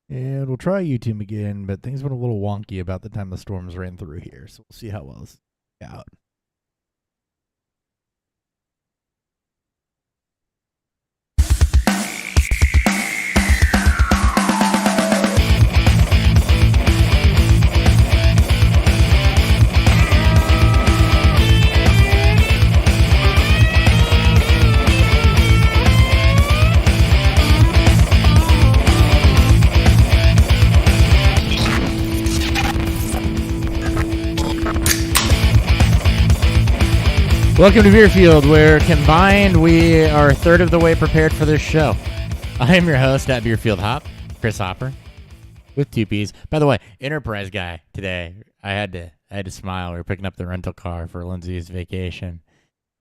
And we'll try YouTube again, but things went a little wonky about the time the storms ran through here. So we'll see how well this goes out. Welcome to Beerfield, where combined we are a third of the way prepared for this show. I am your host at Beerfield Hop, Chris Hopper, with two P's. By the way, Enterprise guy today. I had to smile. We were picking up the rental car for Lindsay's vacation,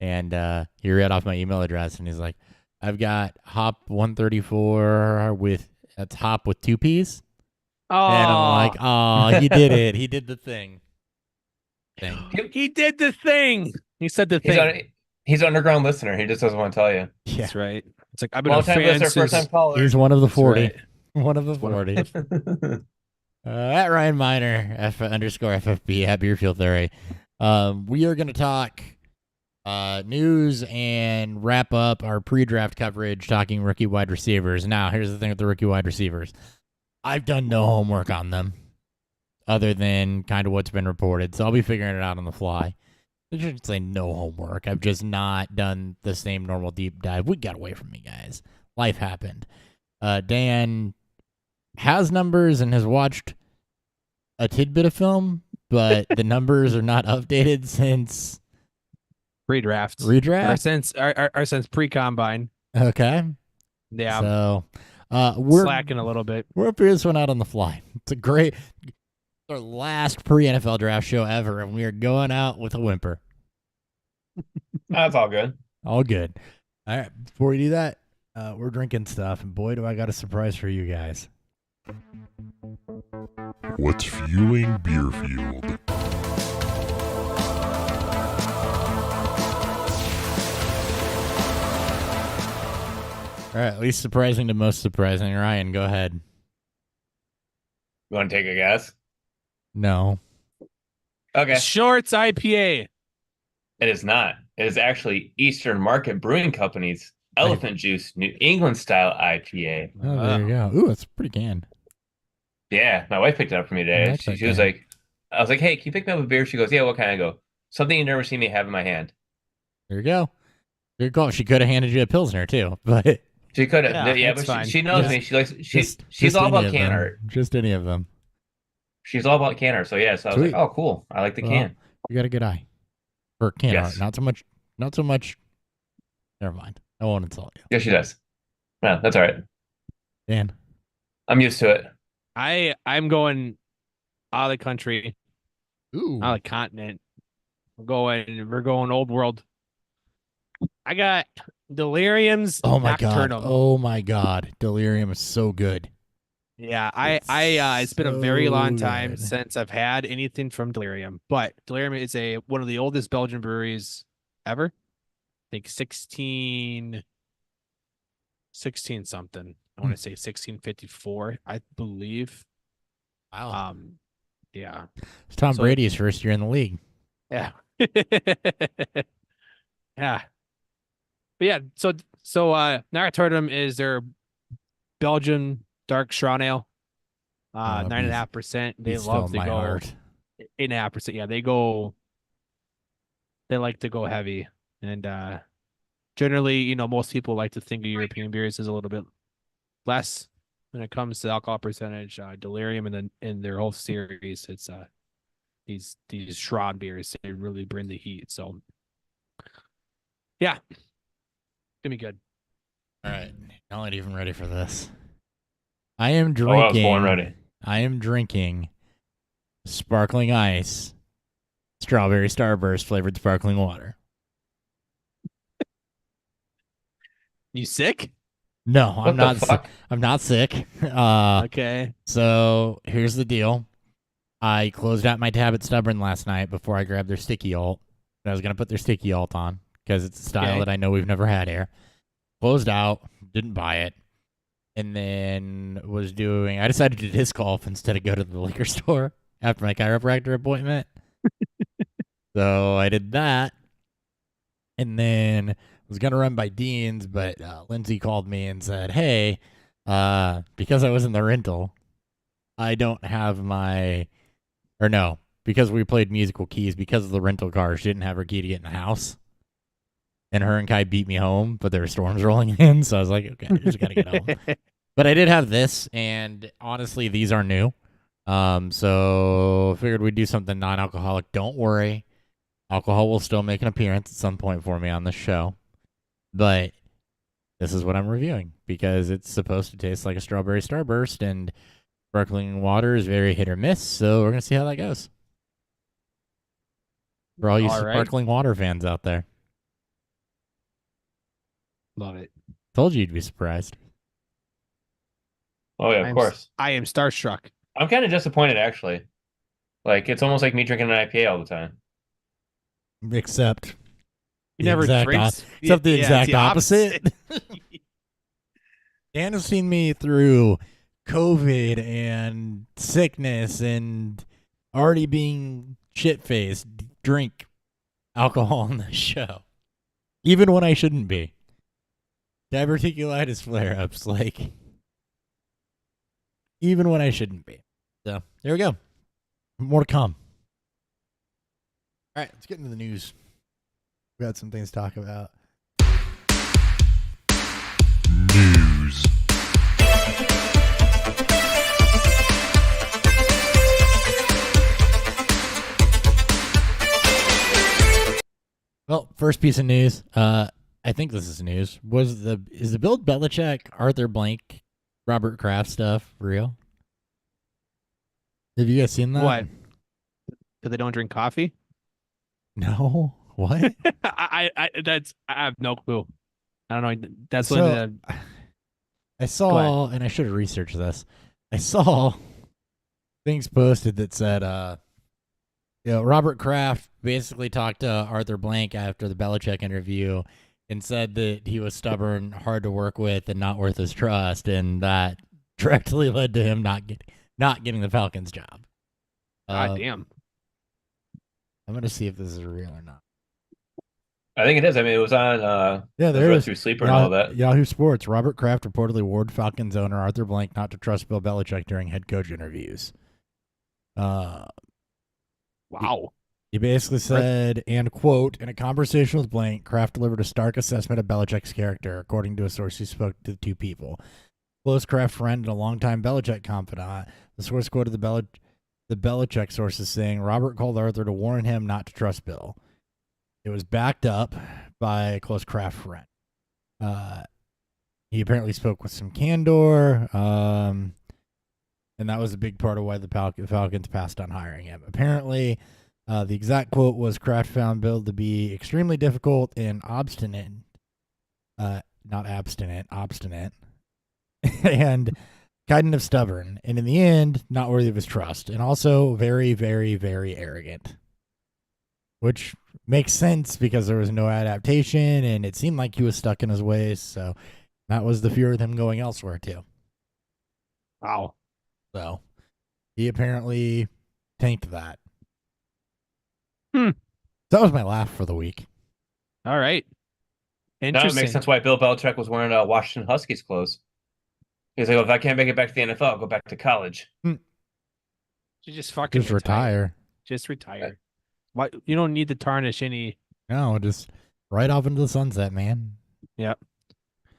and he read off my email address, and he's like, "I've got Hop 134 with that's Hop with two P's." Oh, And I'm like, "Oh, he did it. He did the thing." He did the thing. He said the thing. He's an underground listener. He just doesn't want to tell you. Yeah, That's right. It's like I've been Long a time fan listener, since. first time caller. he's one of the 40. right. One of the 40. At Ryan Miner, F_FFB, at Beerfield Theory. We are going to talk news and wrap up our pre-draft coverage talking rookie wide receivers. Now, here's the thing with the rookie wide receivers. I've done no homework on them other than kind of what's been reported, so I'll be figuring it out on the fly. I shouldn't say no homework. I've just not done the same normal deep dive. We got away from me, guys. Life happened. Dan has numbers and has watched a tidbit of film, but the numbers are not updated since Redraft. redraft. Or since pre-combine. Okay. Yeah. So we're slacking a little bit. We're figuring this one out on the fly. It's our last pre-NFL draft show ever, and we are going out with a whimper. That's all good. All good. All right. Before we do that, we're drinking stuff, and boy, do I got a surprise for you guys. What's fueling Beerfield? All right. Least surprising to most surprising. Ryan, go ahead. You want to take a guess? No. Okay. Shorts IPA. It is not. It is actually Eastern Market Brewing Company's Elephant Juice New England style IPA. Oh, there you go. Ooh, it's pretty can. Yeah, my wife picked it up for me I today. like that She was can. like, I was like, hey, can you pick me up a beer? She goes, yeah, what kind? I go, something you've never seen me have in my hand. There you go. Good call. She could have handed you a Pilsner, too, but She could have. Yeah, Yeah, that's but fine. she knows Yeah. me. She likes. She's just all any about of can them. art. Just any of them. She's all about can art. So yeah, so I was Sweet. like, oh, cool. I like the Well, can. You got a good eye for can Yes. art. Not so much. Never mind. I won't insult you. Yeah, she does. No, that's all right. Dan. I'm used to it. I'm going out of the country, Ooh. out of the continent. We're going old world. I got Delirium's Oh my god. Nocturnum. Oh my god. Delirium is so good. Yeah, it's been a very so long time good. since I've had anything from Delirium, but Delirium is one of the oldest Belgian breweries ever. I think 16 something. I want to say 1654, I believe. Wow. Yeah. It's Tom so- Brady's first year in the league. Yeah. Yeah. But yeah, so Nocturnum is their Belgian dark Strong Ale. 9.5%. They He's love still to in my go heart. 8.5%. Yeah, they like to go heavy. And generally, most people like to think of European beers as a little bit less when it comes to alcohol percentage. Delirium and then in their whole series, it's these Schraub beers, they really bring the heat. So yeah. Gonna be good. All right. I'm not even ready for this. I am Oh, I was drinking. born ready. I am drinking sparkling ice, strawberry starburst flavored sparkling water. You sick? No, What I'm the not. fuck? I'm not sick. Okay. So here's the deal. I closed out my tab at Stubborn last night before I grabbed their sticky alt. I was gonna put their sticky alt on because it's a style Okay. that I know we've never had here. Closed out, didn't buy it. and then I decided to disc golf instead of go to the liquor store after my chiropractor appointment. So I did that, and then was going to run by Dean's, but Lindsay called me and said, hey, because I was in the rental, I don't have because we played musical keys, because of the rental car, she didn't have her key to get in the house. And her and Kai beat me home, but there were storms rolling in, so I was like, okay, I just got to get home. But I did have this, and honestly, these are new. So I figured we'd do something non-alcoholic. Don't worry. Alcohol will still make an appearance at some point for me on this show. But this is what I'm reviewing, because it's supposed to taste like a strawberry starburst, and sparkling water is very hit or miss, so we're going to see how that goes. For all you sparkling water fans out there. Love it. Told you you'd be surprised. Oh yeah, of course. I am starstruck. I'm kind of disappointed, actually. Like, it's almost like me drinking an IPA all the time. Except You never exact drinks. except the Yeah, it's exact the opposite. Dan has seen me through COVID and sickness and already being shit-faced drink alcohol on the show. Even when I shouldn't be. Diverticulitis flare-ups, like, even when I shouldn't be. So, there we go. More to come. All right, let's get into the news. We got some things to talk about. News. Well, first piece of news. I think this is news. Is the Bill Belichick, Arthur Blank, Robert Kraft stuff real? Have you guys seen that? What? Because they don't drink coffee? No. What? I have no clue. I don't know. That's So, what I saw, and I should have researched this. I saw things posted that said, Robert Kraft basically talked to Arthur Blank after the Belichick interview and said that he was stubborn, hard to work with, and not worth his trust, and that directly led to him not getting the Falcons job. God damn. I'm gonna see if this is real or not. I think it is. I mean, it was on Yeah, there Run is. Through Sleeper and all that. Yahoo Sports. Robert Kraft reportedly warned Falcons owner Arthur Blank not to trust Bill Belichick during head coach interviews. Wow. He basically said, and quote, in a conversation with Blank, Kraft delivered a stark assessment of Belichick's character, according to a source who spoke to the two people. Close Kraft friend and a longtime Belichick confidant. The source quoted the Belichick sources saying Robert called Arthur to warn him not to trust Bill. It was backed up by a close Kraft friend. He apparently spoke with some candor, and that was a big part of why the Falcons passed on hiring him. Apparently, the exact quote was Kraft found Bill to be extremely difficult and obstinate, not abstinent, obstinate, and kind of stubborn, and in the end, not worthy of his trust, and also very, very, very arrogant. Which makes sense because there was no adaptation, and it seemed like he was stuck in his ways, so that was the fear of him going elsewhere, too. Wow. So, he apparently tanked that. Hmm. That was my laugh for the week. All right. Now it Interesting. makes sense why Bill Belichick was wearing Washington Huskies clothes. He's like, if I can't make it back to the NFL, I'll go back to college. You just fucking Just retire. Just retire. Why you don't need to tarnish any. No, just right off into the sunset, man. Yep.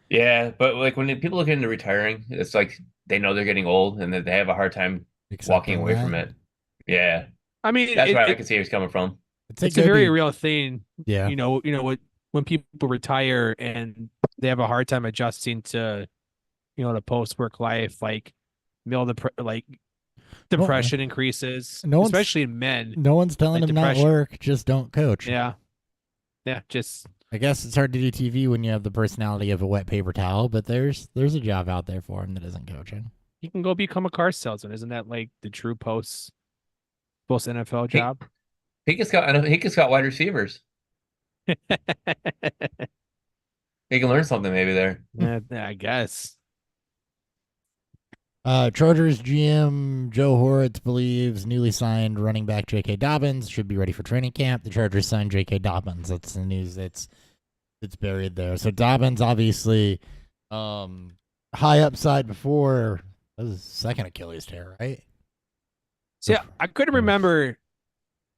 Yeah, but like when people look into retiring, it's like they know they're getting old and that they have a hard time walking Accepting away that. from it. Yeah, I mean, that's why I can see where he's coming from. it's a very real thing. Yeah. You know what? When people retire and they have a hard time adjusting to, the post-work life, like, depression increases, especially in men. No one's telling like him depression. not work, just don't coach. Yeah. Just I guess it's hard to do TV when you have the personality of a wet paper towel, but there's a job out there for him that isn't coaching. you can go become a car salesman. Isn't that like the true post NFL job? He just got wide receivers. He can learn something maybe there. Yeah, I guess. Chargers GM Joe Horitz believes newly signed running back J.K. Dobbins should be ready for training camp. The Chargers signed J.K. Dobbins. That's the news that's buried there. So Dobbins obviously high upside before. That was his second Achilles tear, right? So yeah, I couldn't remember.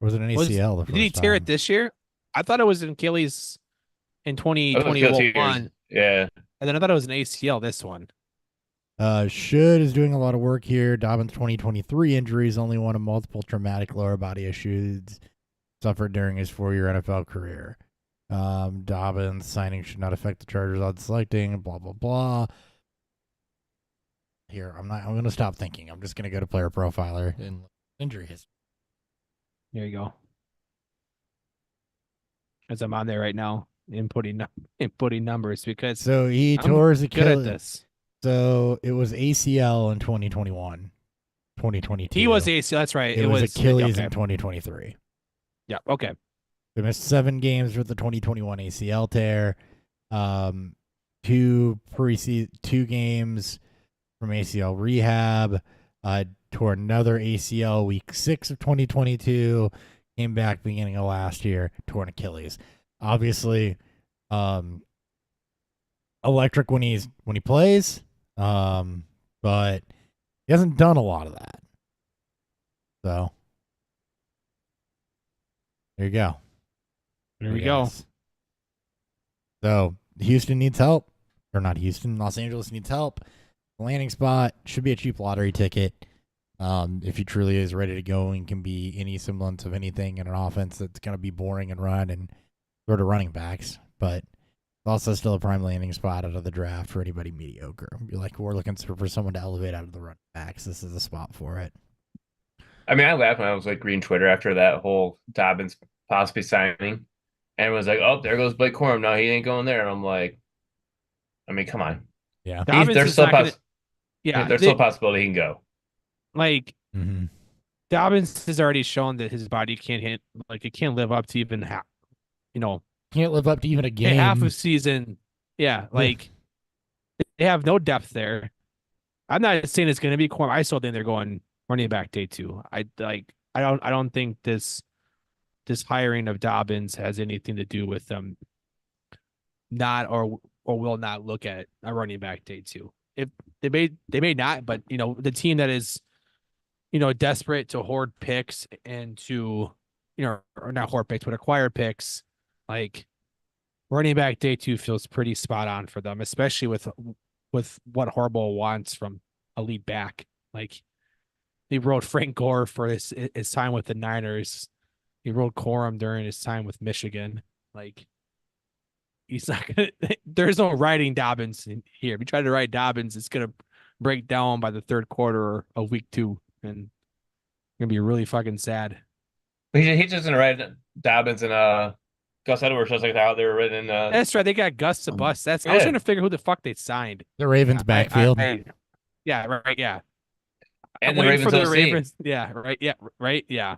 Or was it an ACL? The first Did he tear time? it this year? I thought it was an Achilles in It was 2 years. 2021, Yeah. and then I thought it was an ACL this one. Should is doing a lot of work here. Dobbins' 2023 injuries, only one of multiple traumatic lower body issues suffered during his 4-year NFL career. Dobbins signing should not affect the Chargers odds selecting, blah, blah, blah. Here, I'm going to stop thinking. I'm just going to go to player profiler and injury history. There you go. As I'm on there right now, inputting numbers because So he I'm tore his good at Achilles. this. So it was ACL in 2021, 2022. He was ACL. That's right. It was Achilles okay. in 2023. Yeah. Okay. They missed 7 games with the 2021 ACL tear. 2 games from ACL rehab. Tore another ACL week 6 of 2022. Came back beginning of last year. Tore an Achilles. Obviously, electric when he plays. But he hasn't done a lot of that. So there you go. There we go. So Houston needs help, or not Houston, Los Angeles needs help. The landing spot should be a cheap lottery ticket. If he truly is ready to go and can be any semblance of anything in an offense that's going to be boring and run and throw to running backs, but also still a prime landing spot out of the draft for anybody mediocre. Be like, we're looking for someone to elevate out of the running backs. This is the spot for it. I mean, I laughed when I was like reading Twitter after that whole Dobbins possibly signing. And it was like, oh, there goes Blake Corum. No, he ain't going there. And I'm like, I mean, come on. Yeah. Dobbins There's is still not gonna- yeah, there's still a possibility he can go. like Mm-hmm. Dobbins has already shown that his body can't hit, like it can't live up to even half, Can't live up to even a game. half a season. Yeah, like they have no depth there. I'm not saying it's going to be Corum. I still think they're going running back day 2. I don't think this hiring of Dobbins has anything to do with them not or will not look at a running back day 2. If they may not, but the team that is desperate to hoard picks and to or not hoard picks but acquire picks, like running back day 2 feels pretty spot on for them, especially with what Harbaugh wants from a lead back. Like he rode Frank Gore for his time with the Niners. He rode Corum during his time with Michigan. Like he's not gonna. There's no riding Dobbins in here. If you try to ride Dobbins, it's gonna break down by the third quarter of week 2, and gonna be really fucking sad. He's just gonna ride Dobbins and Gus Edwards just like how they were written. That's right. They got Gus to bust. I was Yeah. trying to figure who the fuck they signed. The Ravens backfield. Yeah, right. Yeah. and I'm the waiting Ravens. for the OC. Ravens. Yeah, right. Yeah, right. Yeah.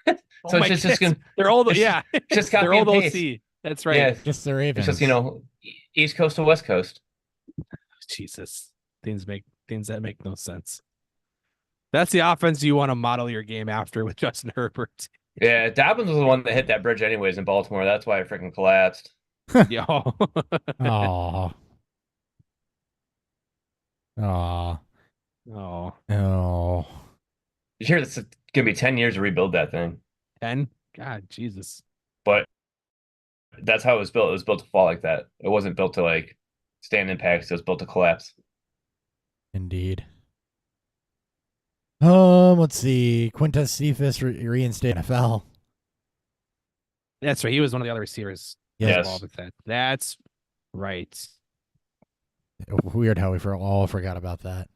So Oh my it's just goodness. gonna They're old. it's Yeah, just they're copy old and paste. OC. That's right. Yeah, Just the Ravens. it's just East Coast to West Coast. Jesus, things that make no sense. That's the offense you want to model your game after with Justin Herbert. Yeah, Dobbins was the one that hit that bridge anyways in Baltimore. That's why it freaking collapsed. Yo. Aw. Aw. Oh, Oh. You hear it's gonna be 10 years to rebuild that thing, 10? God, Jesus. but that's how it was built. It was built to fall like that. It wasn't built to like stand impacts. It was built to collapse. Indeed. Let's see. Quintez Cephas reinstated NFL. That's right. He was one of the other receivers Yes. involved with that. That's right. Weird how we all forgot about that.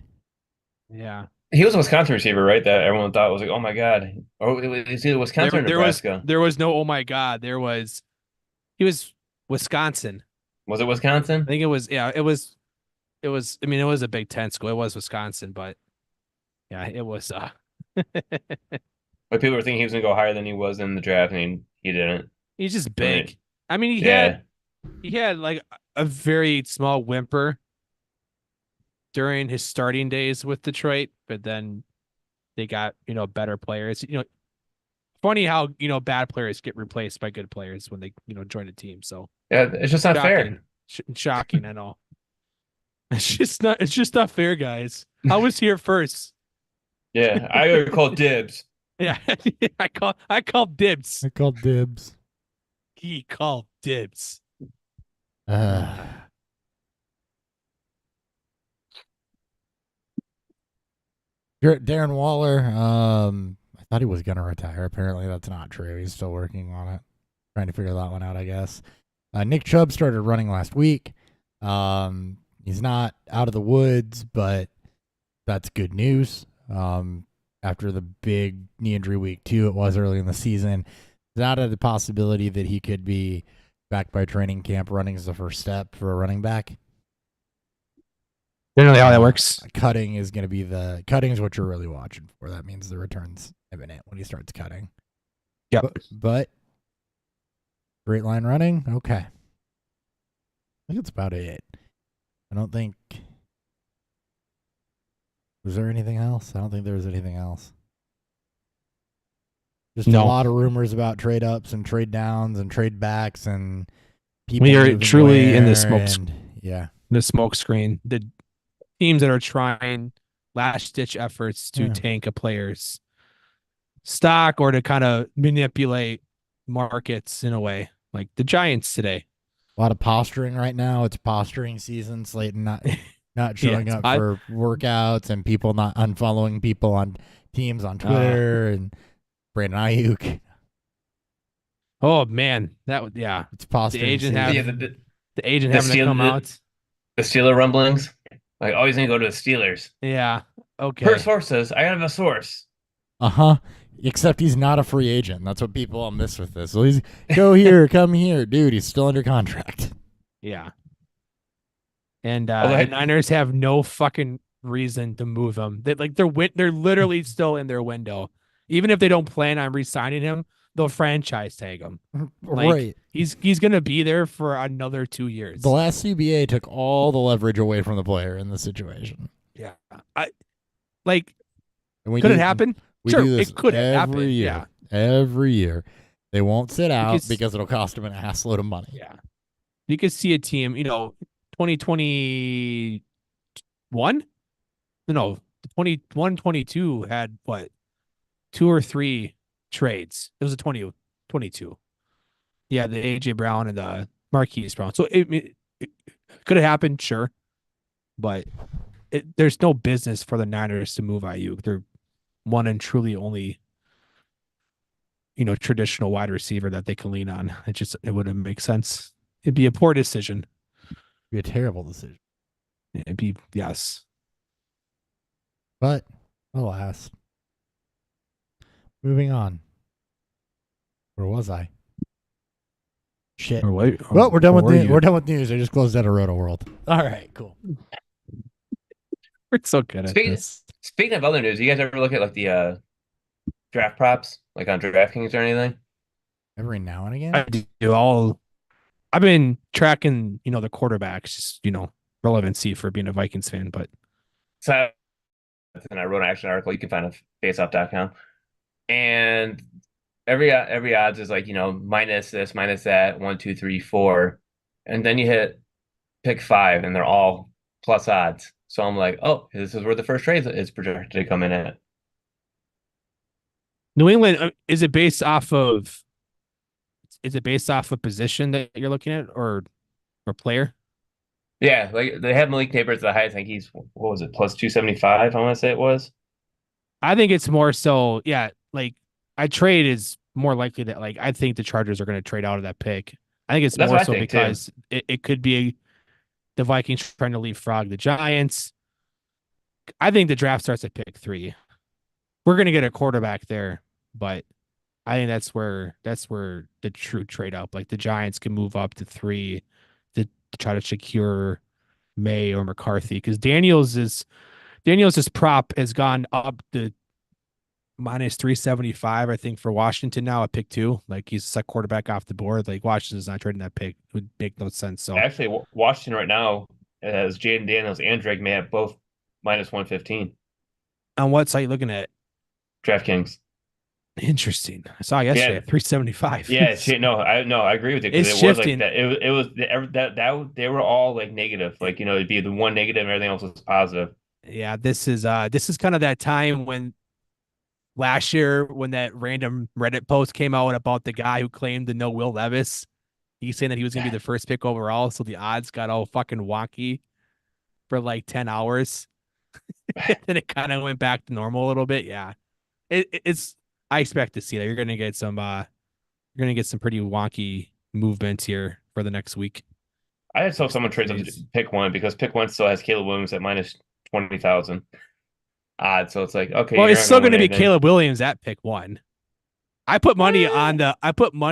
Yeah. He was a Wisconsin receiver, right? That everyone thought was like, oh my god. Or it was either Wisconsin or Nebraska. There was no, oh my God. He was Wisconsin. Was it Wisconsin? I think it was, yeah, it was, I mean, it was a Big Ten school. It was Wisconsin, but yeah, it was, But people were thinking he was gonna go higher than he was in the draft, and he didn't. he's just big. Right. I mean, Yeah. he had like a very small whimper during his starting days with Detroit, but then they got, better players. Funny how, bad players get replaced by good players when they, join a team. So Yeah, it's just not shocking. fair. Shocking, I know. It's just not fair, guys. I was here first. Yeah, I would call dibs. Yeah, I called dibs. I called dibs. He called dibs. Darren Waller, I thought he was going to retire. Apparently that's not true. He's still working on it. Trying to figure that one out, I guess. Nick Chubb started running last week. He's not out of the woods, but that's good news. After the big knee injury week 2 it was early in the season, is out of the possibility that he could be back by training camp running as the first step for a running back. Generally how that works. Cutting is going to be cutting is what you're really watching for. That means the return's imminent when he starts cutting. Yep. But straight line running, okay. I think that's about it. I don't think. Was there anything else? I don't think there was anything else. Just a lot of rumors about trade ups and trade downs and trade backs and people. We are truly in the smoke. Yeah, the smoke screen. The teams that are trying last ditch efforts to tank a player's stock or to kind of manipulate markets in a way, like the Giants today. A lot of posturing right now. It's posturing season. Slayton not showing up for workouts and people not unfollowing people on teams on Twitter and Brandon Ayuk. Oh man, it's posturing. The agent having to come out. The Steeler rumblings. Like, oh, he's gonna go to the Steelers. Yeah. Okay. Per source says, I have a source. Except he's not a free agent. That's what people all miss with this. So he's go here, come here, dude. He's still under contract. Yeah. And the Niners have no fucking reason to move him. They're literally still in their window. Even if they don't plan on re-signing him, they'll franchise tag him. Right. He's gonna be there for another 2 years. The last CBA took all the leverage away from the player in the situation. Yeah. Could it happen? Sure, it could happen. Year. Yeah. Every year. They won't sit out because it'll cost them an assload of money. Yeah. You could see a team, 2021? No, 21, 22 had what? 2 or 3 trades. It was a 22. Yeah, the AJ Brown and the Marquise Brown. So it could have happened, sure. But there's no business for the Niners to move Ayuk. They're one and truly only, traditional wide receiver that they can lean on. It wouldn't make sense. It'd be a poor decision. It'd be a terrible decision. It'd be, yes. But, alas. Moving on. Where was I? Shit. Well, we're done with news. I just closed out of Roto World. All right, cool. We're so good at this. Speaking of other news, you guys ever look at like the draft props, like on DraftKings or anything? Every now and again. I do. I've been tracking, the quarterbacks, just, relevancy for being a Vikings fan, but so and I wrote an action article you can find on faceoff.com. And every odds is like, minus this, minus that, 1, 2, 3, 4. And then you hit pick 5 and they're all plus odds. So I'm like, oh, this is where the first trade is projected to come in at. New England, is it based off of position that you're looking at or player? Yeah, like they have Malik Neighbors at the highest. I think he's, what was it, plus 275, I want to say it was. I think it's more so, like I trade is more likely that, like, I think the Chargers are going to trade out of that pick. I think it's more so because it could be the Vikings trying to leapfrog the Giants. I think the draft starts at pick 3. We're going to get a quarterback there, but I think that's where the true trade up. Like the Giants can move up to 3 to try to secure May or McCarthy, because Daniels' prop has gone up to minus 375, I think, for Washington now at pick 2. Like he's a quarterback off the board. Like Washington's not trading that pick. It would make no sense. So actually, Washington right now, as Jaden Daniels and Drake May at both minus 115. On what site you looking at? DraftKings. Interesting. I saw yesterday Yeah. at 375. Yeah, I agree with you because It's it was like shifting. that. It was that they were all like negative. Like it'd be the one negative and everything else was positive. Yeah, this is kind of that time when last year when that random Reddit post came out about the guy who claimed to know Will Levis. He's saying that he was gonna be the first pick overall, so the odds got all fucking wonky for like 10 hours. Then it kind of went back to normal a little bit. Yeah. It's I expect to see that. You're gonna get some pretty wonky movement here for the next week. I just hope someone trades up to pick one because pick one still has Caleb Williams at minus 20,000 odds. So it's like, okay. Well, you're it's not still gonna gonna win be anything. Caleb Williams at pick one. I put money on Caleb the-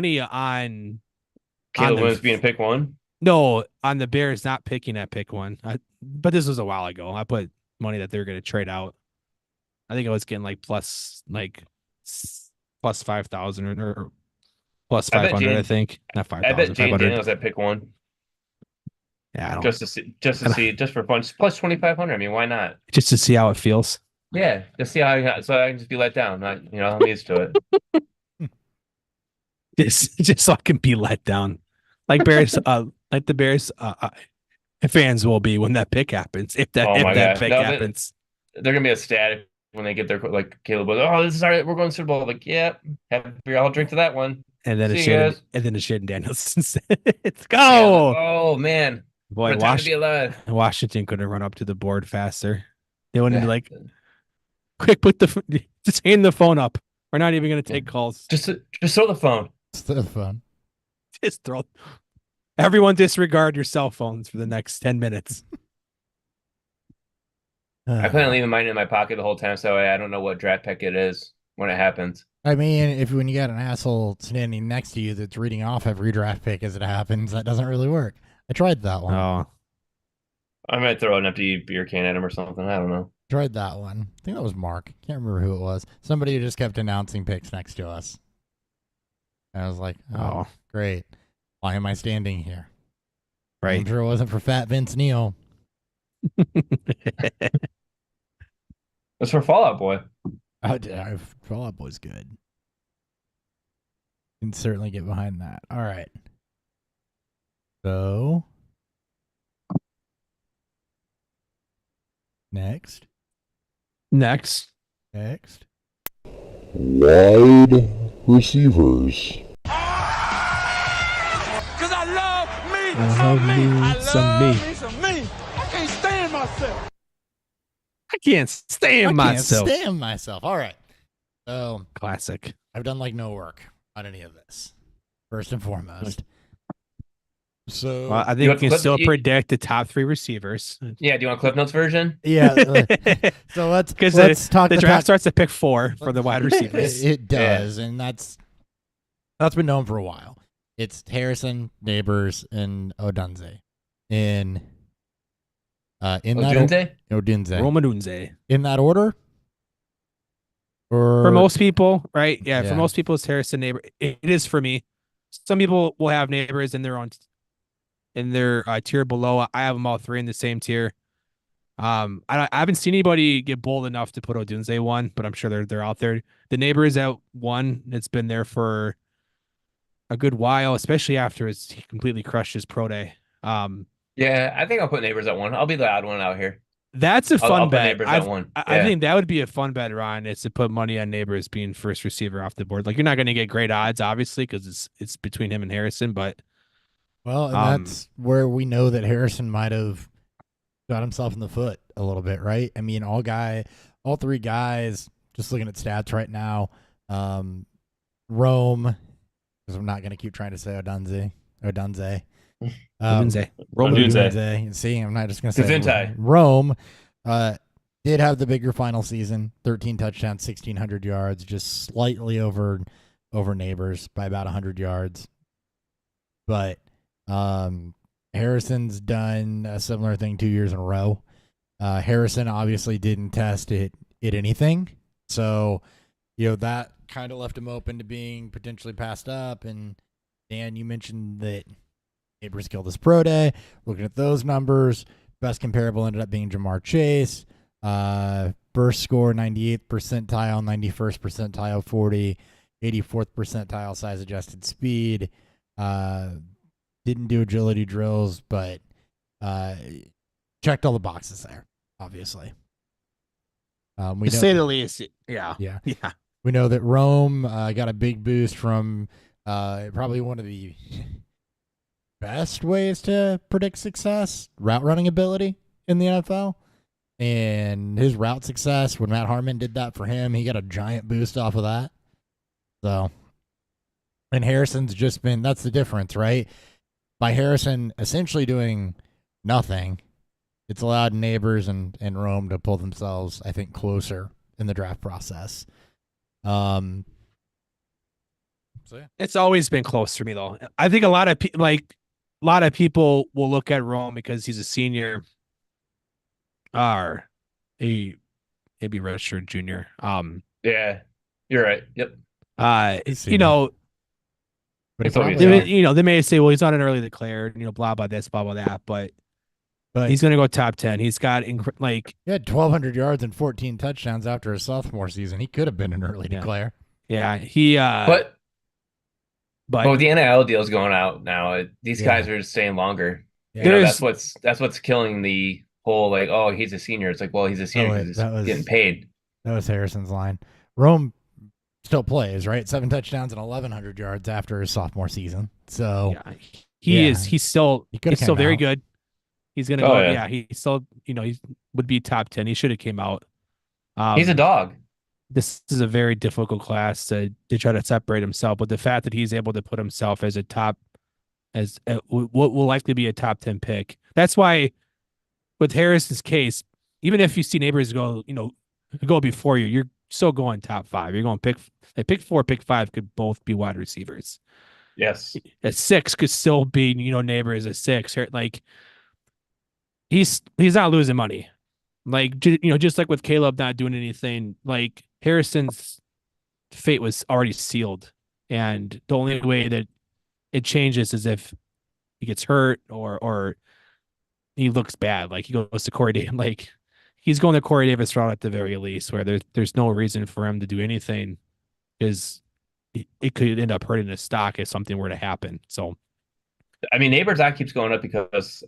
Williams being pick one. no, on the Bears not picking at pick one. But this was a while ago. I put money that they were going to trade out. I think I was getting like plus 5,000 or plus I bet 500. I Jane- think not I bet 5,000. Jane 500. Daniels at pick one Yeah, I don't, just to see, just for fun. Plus 2,500. I mean, why not? just to see how it feels. Yeah, just see how so I can just be let down. Not I'm used to it. Just so I can be let down, like Bears, like the Bears fans will be when that pick happens. If that Oh my God. pick No, happens, They're gonna be ecstatic when they get their like Caleb. Oh, this is our we're going Super Bowl. Like, yeah, I'll drink to that one. and then See it's you Shaden, guys. and then it's Shaden Daniels. Let's Yeah, go, oh man, boy! what a time to be alive. Washington couldn't run up to the board faster. They wouldn't be like, quick, just hand the phone up. We're not even going to take calls. just throw the phone. It's the fun. Just throw. Everyone disregard your cell phones for the next 10 minutes. I plan on leaving mine in my pocket the whole time, so I don't know what draft pick it is when it happens. I mean, when you got an asshole standing next to you that's reading off every draft pick as it happens, that doesn't really work. I tried that one. Oh, I might throw an empty beer can at him or something. I don't know. Tried that one. I think that was Mark. Can't remember who it was. Somebody who just kept announcing picks next to us. And I was like, oh, great. Why am I standing here? right. I'm sure it wasn't for Fat Vince Neil. It's for Fallout Boy. Fall Out Boy's good. Can certainly get behind that. All right. So next. Wide receivers. Cause I love me love me some me. some me. I can't stand myself. I can't stand myself. Can't stand myself. All right. So Classic. I've done like no work on any of this. First and foremost. So Well, I You think you want can clip- still you- predict the top 3 receivers. Yeah, do you want Cliff Notes version? yeah. So let's Because talk the the draft top- starts at pick 4 for the wide receivers. It does, and that's been known for a while. It's Harrison, Neighbors, and Odunze. In that Odunze? Odunze. Romanunze. In that order? Or For most people, right? Yeah, Yeah. for most people, it's Harrison Neighbor. It is for me. Some people will have Neighbors in their tier below. I have them all 3 in the same tier. I haven't seen anybody get bold enough to put Odunze 1, but I'm sure they're out there. The Neighbor is at 1. It's been there for a good while, especially after he completely crushed his pro day. Yeah, I think I'll put Neighbors at 1. I'll be the odd one out here. That's a fun I'll put bet. Neighbors at 1. I think that would be a fun bet, Ryan, is to put money on Neighbors being first receiver off the board. Like, you're not going to get great odds, obviously, because it's between him and Harrison, but well, and that's where we know that Harrison might have got himself in the foot a little bit, right? I mean, all 3 guys, just looking at stats right now, Rome, because I'm not going to keep trying to say Odunze. Odunze. Odunze. See, I'm not just going to say Gesundheit. Rome did have the bigger final season, 13 touchdowns, 1,600 yards, just slightly over Neighbors by about 100 yards. But Harrison's done a similar thing 2 years in a row. Harrison obviously didn't test it anything. So, that kind of left him open to being potentially passed up. And Dan, you mentioned that Neighbors killed his pro day. Looking at those numbers, best comparable ended up being Jamar Chase. Burst score 98th percentile, 91st percentile 40, 84th percentile size adjusted speed. Didn't do agility drills, but checked all the boxes there, obviously. We To know, say the least, yeah. yeah. Yeah. We know that Rome got a big boost from probably one of the best ways to predict success, route running ability in the NFL. And his route success, when Matt Harmon did that for him, he got a giant boost off of that. So, and Harrison's just been, that's the difference, right? By Harrison essentially doing nothing, it's allowed Neighbors and Rome to pull themselves, I think, closer in the draft process. So yeah. It's always been close for me though. I think a lot of people will look at Rome because he's a senior, or maybe redshirt junior. Yeah, you're right. Yep. He's You senior. know, But It's he always probably- young. they may say, well, he's not an early declared, blah blah this, blah blah that, but he's going to go top 10. He's got he had 1,200 yards and 14 touchdowns after his sophomore season. He could have been an early Yeah. declare. he But but with the NIL deals going out now, these Yeah. guys are just staying longer. Yeah. You know, There's- that's what's killing the whole like, oh, he's a senior. It's like, well, he's a senior wait, because that was- he's getting paid. That was Harrison's line. Rome still plays, right? 7 touchdowns and 1,100 yards after his sophomore season. So he's Yeah. still He coulda he's still came very out. good. He's going to Oh, go. yeah. Yeah, he still, he would be top 10. He should have came out. He's a dog. This is a very difficult class to try to separate himself, but the fact that he's able to put himself as what will likely be a top 10 pick. That's why with Harrison's case, even if you see Neighbors go before you, you're still going top 5. You're going pick 4, pick 5 could both be wide receivers. Yes. At 6 could still be, Neighbors at 6. Like he's not losing money. Like, just like with Caleb not doing anything, like Harrison's fate was already sealed. And the only way that it changes is if he gets hurt or he looks bad. Like he goes to Corey Davis. Like he's going to Corey Davis route at the very least, where there's no reason for him to do anything, because it could end up hurting his stock if something were to happen. So, I mean, Neighbors stock keeps going up because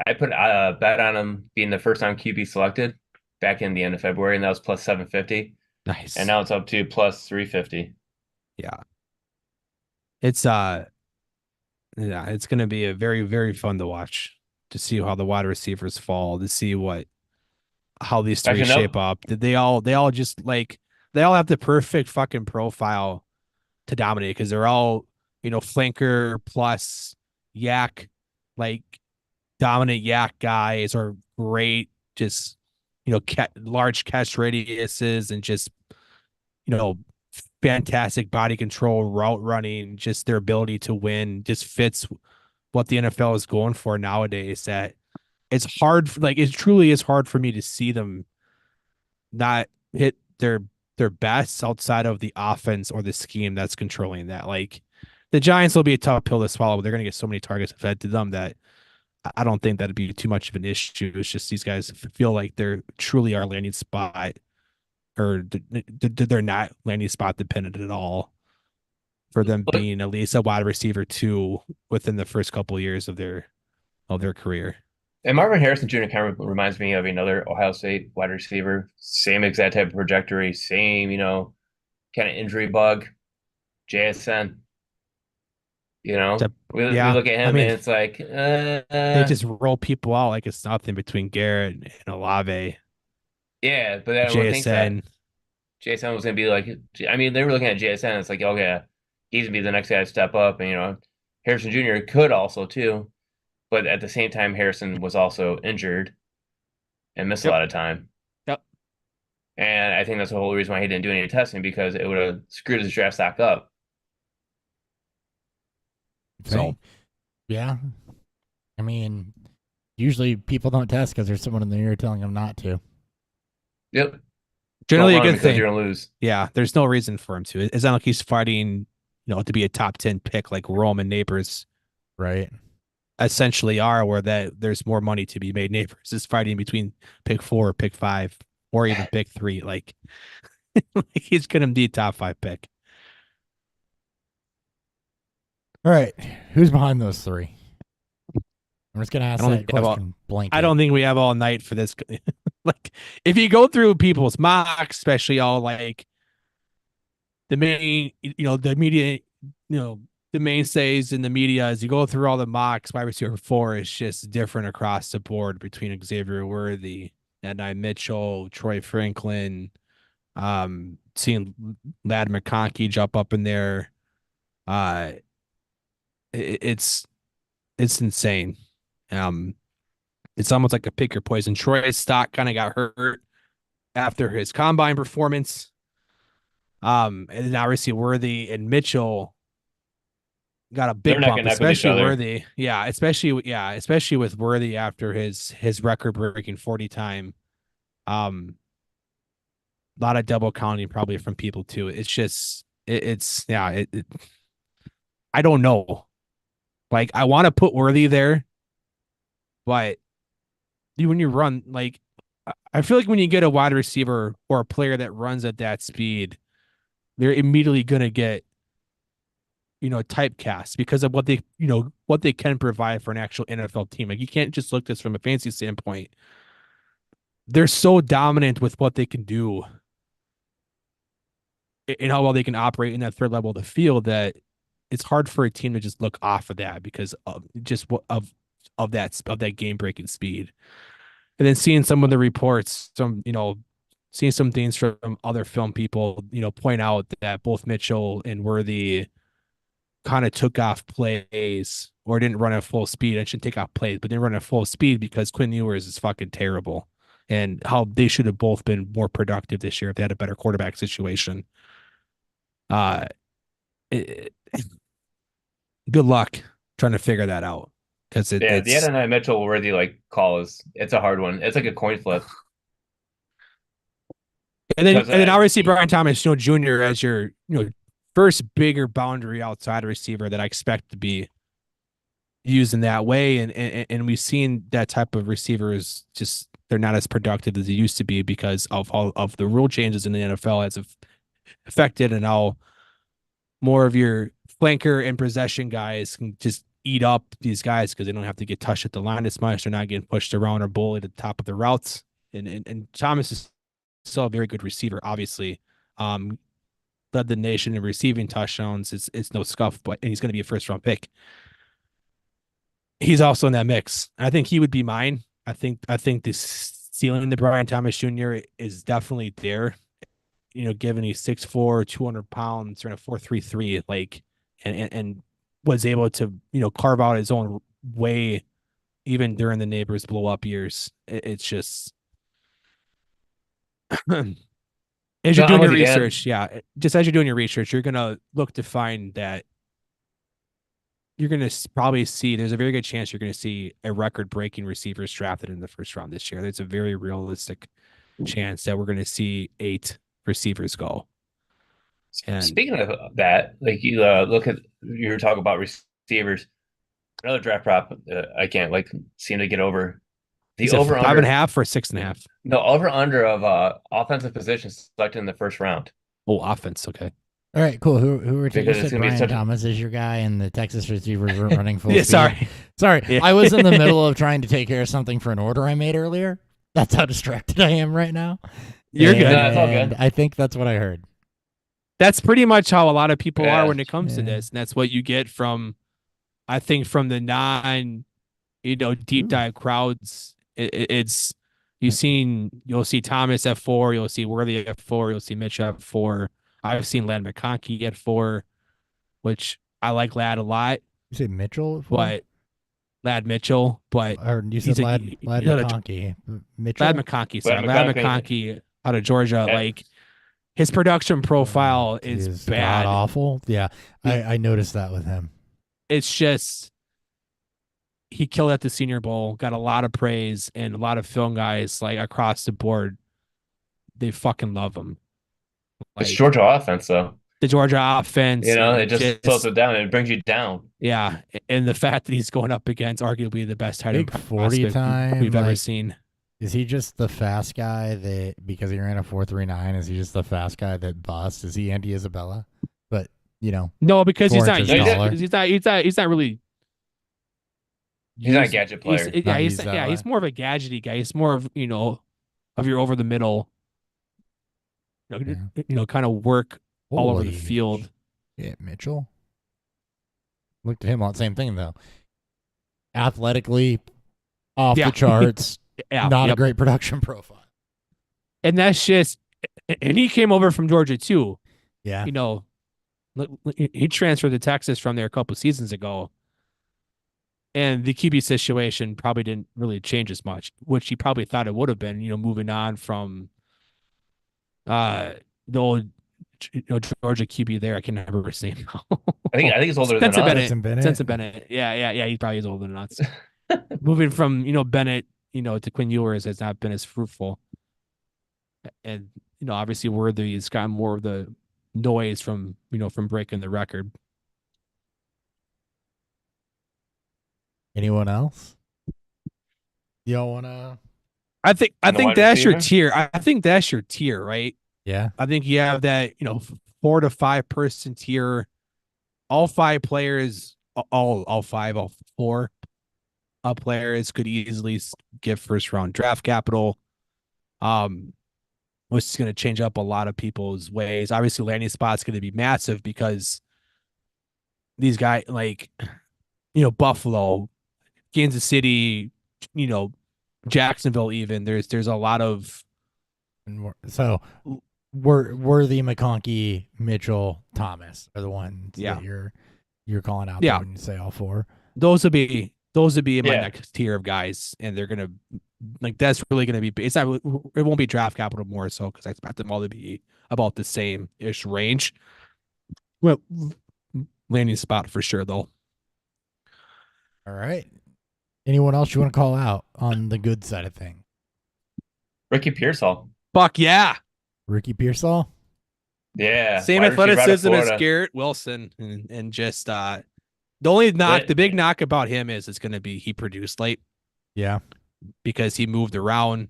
I put a bet on him being the first time QB selected back in the end of February, and that was plus 750. nice. And now it's up to plus 350. Yeah. It's it's going to be a very, very fun to watch, to see how the wide receivers fall, to see how these three Actually, no. shape up. Did they all just they all have the perfect fucking profile to dominate, because they're all, flanker plus yak, like dominant yak guys, are great, just, large catch radiuses and just, fantastic body control, route running, just their ability to win just fits what the NFL is going for nowadays. That it's hard, it truly is hard for me to see them not hit their best outside of the offense or the scheme that's controlling that. Like the Giants will be a tough pill to swallow, but they're going to get so many targets fed to them that I don't think that'd be too much of an issue. It's just these guys feel like they're truly our landing spot, or they're not landing spot dependent at all, for them being at least a wide receiver 2 within the first couple of years of their career. And Marvin Harrison Jr. kind of reminds me of another Ohio State wide receiver. Same exact type of trajectory, same, kind of injury bug. JSN. We look at him and it's like they just roll people out like it's nothing between Garrett and Olave. Yeah, but everyone thinks that JSN. JSN was going to be like, I mean, they were looking at JSN. It's like, oh, yeah, he's going to be the next guy to step up. And, Harrison Jr. could also, too. But at the same time, Harrison was also injured and missed a lot of time. Yep. And I think that's the whole reason why he didn't do any testing, because it would have screwed his draft stock up. So, yeah. I mean, usually people don't test because there's someone in the ear telling them not to. Yep. generally a Don't run good because thing. You're going to lose. Yeah, there's no reason for him to. It's not like he's fighting, to be a top 10 pick like Roman Neighbors. Right. essentially are, where that there's more money to be made. Neighbors is fighting between pick 4, pick 5, or even pick 3. Like, he's gonna be a top 5 pick. All right, who's behind those three? I'm just gonna ask I don't that think we have question blanket. I don't think we have all night for this. Like, if you go through people's mocks, especially all like the main, the media, the mainstays in the media, as you go through all the mocks, wide receiver 4 is just different across the board between Xavier Worthy, Adonai Mitchell, Troy Franklin, seeing Ladd McConkey jump up in there. It's insane. It's almost like a pick your poison. Troy's stock kind of got hurt after his combine performance. And then obviously Worthy and Mitchell got a big They're neck bump, and neck with each especially other. Worthy. Yeah, especially with Worthy after his record breaking 40 time. A lot of double counting probably from people too. It's just I don't know. Like, I want to put Worthy there, but when you run, like, I feel like when you get a wide receiver or a player that runs at that speed, they're immediately gonna get, typecast because of what they can provide for an actual NFL team. Like, you can't just look at this from a fancy standpoint. They're so dominant with what they can do and how well they can operate in that third level of the field that it's hard for a team to just look off of that because of just of that game breaking speed. And then seeing some of the reports, seeing some things from other film people, point out that both Mitchell and Worthy kind of took off plays or didn't run at full speed. I shouldn't take off plays, but didn't run at full speed because Quinn Ewers is fucking terrible. And how they should have both been more productive this year if they had a better quarterback situation. Good luck trying to figure that out. Because the Adonai Mitchell Worthy call it's a hard one. It's like a coin flip. And then obviously Brian Thomas Jr. as your first bigger boundary outside receiver that I expect to be used in that way. And we've seen that type of receivers just they're not as productive as they used to be because of all of the rule changes in the NFL has affected, and how more of your flanker and possession guys can just eat up these guys because they don't have to get touched at the line as much. They're not getting pushed around or bullied at the top of the routes. And Thomas is still a very good receiver, obviously. Led the nation in receiving touchdowns. It's no scuff, and he's going to be a first round pick. He's also in that mix. I think he would be mine. I think the ceiling to Brian Thomas Jr. is definitely there. Given he's 6'4", 200 pounds, running a 4.33, and was able to, carve out his own way even during the neighbors blow up years. It's just as you're doing your research, just as you're doing your research, you're going to look to find that you're going to probably see, there's a very good chance you're going to see a record-breaking receivers drafted in the first round this year. There's a very realistic chance that we're going to see 8 receivers go. And speaking of that, you look at, you were talking about receivers, another draft prop I can't seem to get over. The over 5.5 or 6.5? No, over under of offensive positions selected in the first round. Oh, offense, okay. All right, cool. Who were you Because said Brian Thomas is your guy, and the Texas receivers weren't running full Yeah, speed. Sorry. Yeah. I was in the middle of trying to take care of something for an order I made earlier. That's how distracted I am right now. You're good. No, that's all good. I think that's what I heard. That's pretty much how a lot of people are when it comes to Yeah. this, and that's what you get from, I think, from the non, deep dive crowds. It's you'll see Thomas at 4, you'll see Worthy at 4, you'll see Mitch at 4. I've seen Ladd McConkey at 4, which I like Ladd a lot. You say Mitchell? But Ladd Mitchell, but Or you said Ladd McConkey. Mitchell? Ladd McConkey, sorry. Ladd McConkey out of Georgia. His production profile is bad. Awful. Yeah. I noticed that with him. It's just he killed at the Senior Bowl, got a lot of praise, and a lot of film guys across the board, they fucking love him. It's Georgia offense though. the Georgia offense. You know, and it just slows it down. It brings you down. Yeah, and the fact that he's going up against arguably the best tight end Big 40 prospect time, we've ever like, seen. Is he just the fast guy that because he ran a 4.39? Is he just the fast guy that busts? Is he Andy Isabella? But No, because he's 4 not. inches taller. He's not really. He's not a gadget player. He's more of a gadgety guy. He's more of of your over the middle. Kind of work all over the Holy field. shit, Mitchell. Looked at him on same thing though. Athletically, off the charts. Yeah, not a great production profile. And that's just, and he came over from Georgia too. Yeah. He transferred to Texas from there a couple seasons ago. And the QB situation probably didn't really change as much, which he probably thought it would have been, moving on from the old Georgia QB there. I can never remember his name. I think he's older Spencer than us. Bennett. Spencer Bennett. Yeah. He probably is older than us. Moving from Bennett, to Quinn Ewers has not been as fruitful. And obviously Worthy has gotten more of the noise from breaking the record. Anyone else? Y'all wanna? I think that's your receiver? tier. I think that's your tier, right? Yeah. I think you have that 4 to 5 person tier. All 5 players, all 4 players could easily get first round draft capital. Which is going to change up a lot of people's ways. Obviously, landing spot's going to be massive because these guys like Buffalo, Kansas City, Jacksonville, even there's a lot of So Worthy, McConkey, Mitchell, Thomas are the ones that you're calling out there when you say all 4. Those would be in my Yeah. next tier of guys, and they're gonna that's really gonna be. It's not. It won't be draft capital more so because I expect them all to be about the same ish range. Well, landing spot for sure though. All right. Anyone else you want to call out on the good side of things? Ricky Pearsall. Fuck yeah. Ricky Pearsall? Yeah. Same wide receiver out of athleticism as Florida. Garrett Wilson, and just the only knock, the big knock about him is it's going to be he produced late Yeah. because he moved around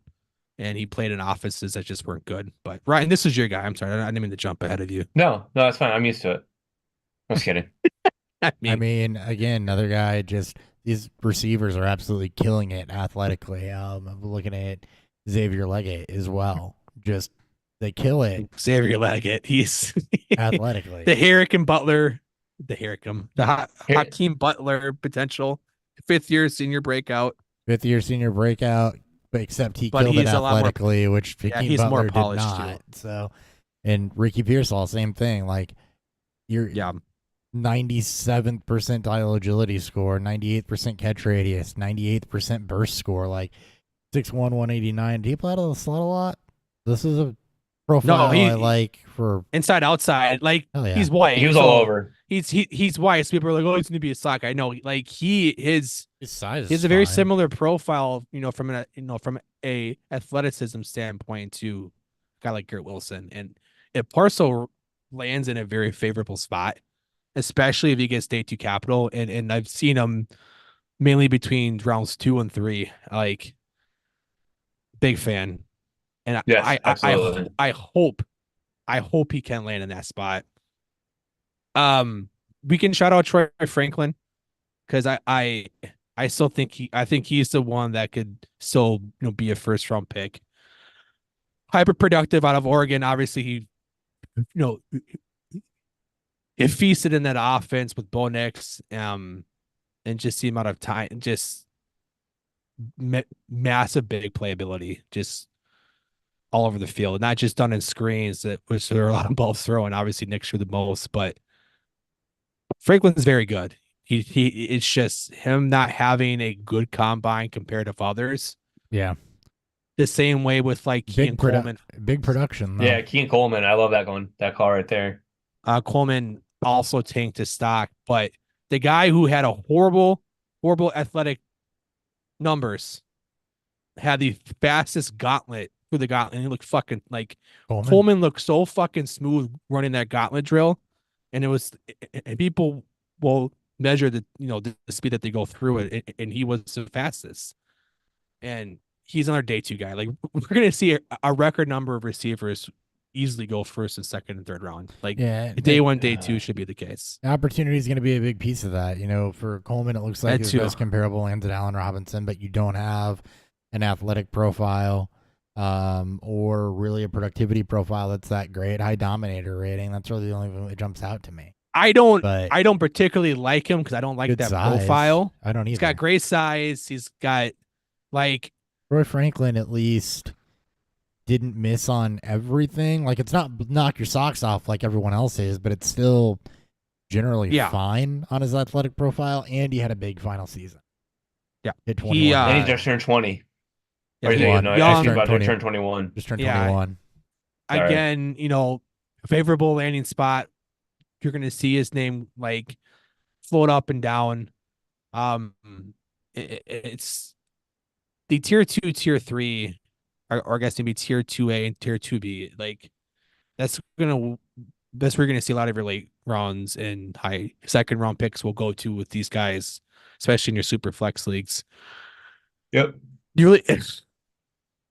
and he played in offenses that just weren't good. But Ryan, this is your guy. I'm sorry, I didn't mean to jump ahead of you. No, that's fine. I'm used to it. I was kidding. I I mean, again, another guy, just these receivers are absolutely killing it athletically. I'm looking at Xavier Leggett as well. Just they kill it Xavier Leggett, he's athletically. the Hakeem Butler potential, 5th year senior breakout. 5th year senior breakout, but except he But killed it he's a lot more- athletically, which Hakeem he's Butler more did polished, not. So, and Ricky Pearsall, same thing. Like you're 97th percentile agility score, 98% catch radius, 98% burst score, like 6'1", 189. Do you play out of the slot a lot? This is a profile I like for inside outside. Like hell yeah. he's white. He was so all over. He's white. So people are like, oh, he's gonna be a slot guy. No, like his size. He has a very similar profile, from a athleticism standpoint to a guy like Garrett Wilson. And if Parcel lands in a very favorable spot, especially if he gets day 2 capital, and I've seen him mainly between rounds 2 and 3, like big fan. And Yes, absolutely. I hope he can land in that spot. We can shout out Troy Franklin because I still think he's the one that could still be a first round pick. Hyper productive out of Oregon. Obviously, he it feasted in that offense with Bo Nix, and just the amount of time, just massive big playability, just all over the field, not just done in screens that which there are a lot of balls throwing. Obviously, Nix threw the most, but Franklin's very good. He it's just him not having a good combine compared to others. Yeah. The same way with like Kean Coleman. Big production. Though. Yeah, Kean Coleman. I love that call right there. Coleman also tanked his stock, but the guy who had a horrible athletic numbers had the fastest gauntlet through the gauntlet. And he looked fucking like Coleman. Coleman looked so fucking smooth running that gauntlet drill, and it was, and people will measure the the speed that they go through it, and he was the fastest. And he's another day 2 guy. Like we're gonna see a record number of receivers easily go first and second and third round. Like Yeah, day 1, day 2 should be the case. opportunity is going to be a big piece of that. For Coleman, it looks like That his too. best comparable lands at Allen Robinson, but you don't have an athletic profile or really a productivity profile that's that great. High dominator rating. That's really the only one that jumps out to me. I don't But particularly like him because I don't like good that size. profile. I don't either. He's got great size. He's got like Roy Franklin at least didn't miss on everything. Like, it's not knock your socks off like everyone else is, but it's still generally Yeah. fine on his athletic profile, and he had a big final season. Yeah. Hit He, 21. And he just turned 20. yeah, Or he- won. no, Young. actually about to Turned turn 21. just turned Yeah. 21. Sorry. again, favorable landing spot. You're gonna see his name like float up and down. It's the tier 2, tier 3, or I guess maybe tier 2A and tier 2B. Like that's where you're gonna see a lot of your late rounds and high second round picks will go to with these guys, especially in your super flex leagues. Yep. You really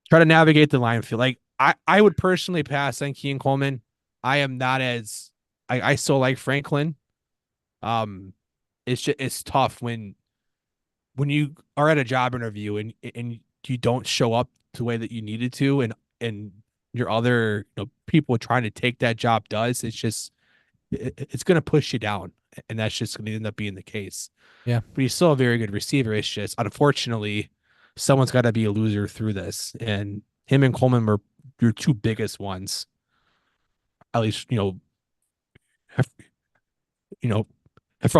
try to navigate the line field. Like I would personally pass on Keon Coleman. I am not as I still like Franklin. It's tough when you are at a job interview and you don't show up the way that you needed to, and your other people trying to take that job does. It's just it's going to push you down, and that's just going to end up being the case. Yeah. But he's still a very good receiver. It's just unfortunately someone's got to be a loser through this, and him and Coleman were your 2 biggest ones. At least from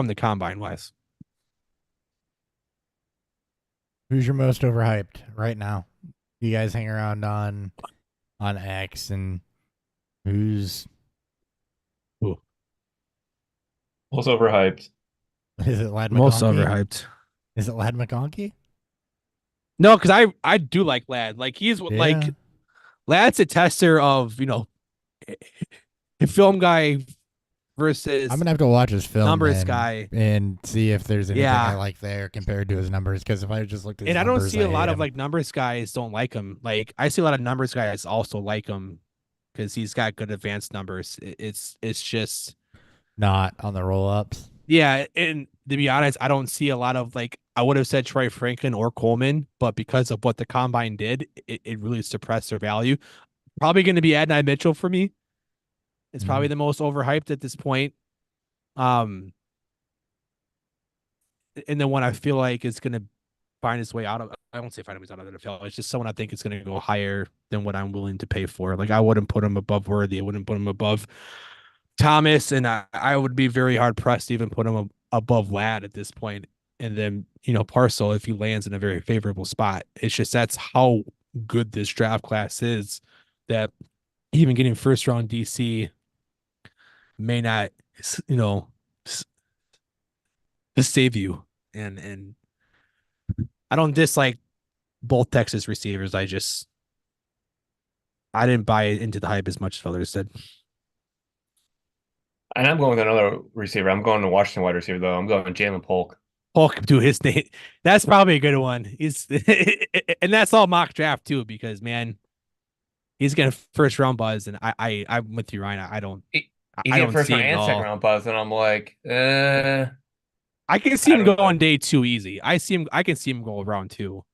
the combine wise. Who's your most overhyped right now? You guys hang around on X, and who's Most overhyped. is it? Lad Most McConkey? overhyped. Is it Lad McConkey? No, because I do like Lad. Like he's like Yeah. Lad's a tester of a film guy versus I'm gonna have to watch his film numbers then guy. and see if there's anything Yeah. I like there compared to his numbers. Because if I just looked at his And I don't numbers, see a lot hate of him. like numbers guys don't like him. Like I see a lot of numbers guys also like him because he's got good advanced numbers. It's just not on the roll ups. yeah. And to be honest, I don't see a lot of like I would have said Troy Franklin or Coleman, but because of what the combine did, it really suppressed their value. Probably going to be Adonai Mitchell for me. It's probably the most overhyped at this point. And the one I feel like is going to find his way out of, I won't say find his way out of the NFL. It's just someone I think is going to go higher than what I'm willing to pay for. Like I wouldn't put him above Worthy. I wouldn't put him above Thomas. And I would be very hard pressed to even put him above Lad at this point. And then, Parcel, if he lands in a very favorable spot, it's just, that's how good this draft class is that even getting first round DC may not, save you. And I don't dislike both Texas receivers. I didn't buy into the hype as much as others did. And I'm going with another receiver. I'm going to Washington wide receiver, though. I'm going Jalen Polk. Polk, do his name. That's probably a good one. He's and that's all mock draft too, because man, he's getting first round buzz, and I'm with you, Ryan. I don't. He's I getting don't first see round him and at second all. round buzz, and I'm like, I can see I him don't go know. on day 2 easy. I can see him go round 2.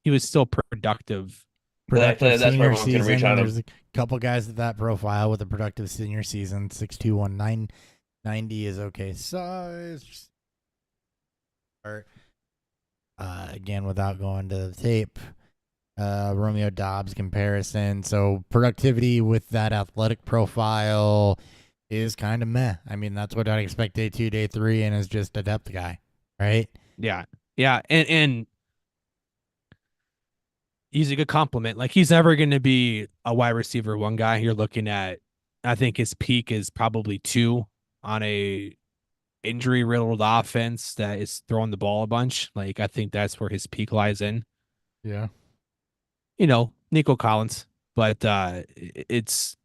He was still productive. Productive that's where senior everyone's gonna reach season. on him. There's a couple guys at that profile with a productive senior season. 6'2", 190 is okay size. Again, without going to the tape, Romeo Dobbs comparison. So productivity with that athletic profile is kind of meh. I mean, that's what I'd expect day 2, day 3, and is just a depth guy, right? Yeah, and he's a good compliment. Like he's never going to be a wide receiver 1 guy. You're looking at, I think his peak is probably 2 on a injury riddled offense that is throwing the ball a bunch. Like I think that's where his peak lies in. Yeah. Nico Collins. but it's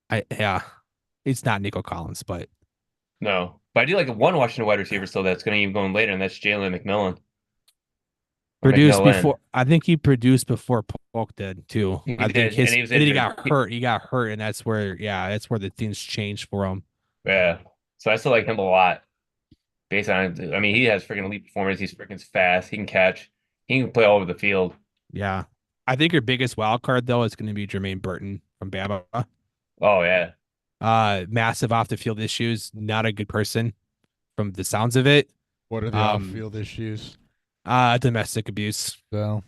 it's not Nico Collins, but No, but I do like one Washington wide receiver still that's going to even going later, and that's Jalen McMillan. Or produced McMillan. before. I think he produced before Polk did too. He I think did, and he was and then he injured. got hurt. He got hurt, and that's where the things changed for him. Yeah, so I still like him a lot. Based on, I mean, he has freaking elite performance. He's freaking fast. He can catch. He can play all over the field. Yeah, I think your biggest wild card though is going to be Jermaine Burton from Bama. Oh yeah, Massive off the field issues. Not a good person, from the sounds of it. What are the off-field issues? Domestic abuse. So,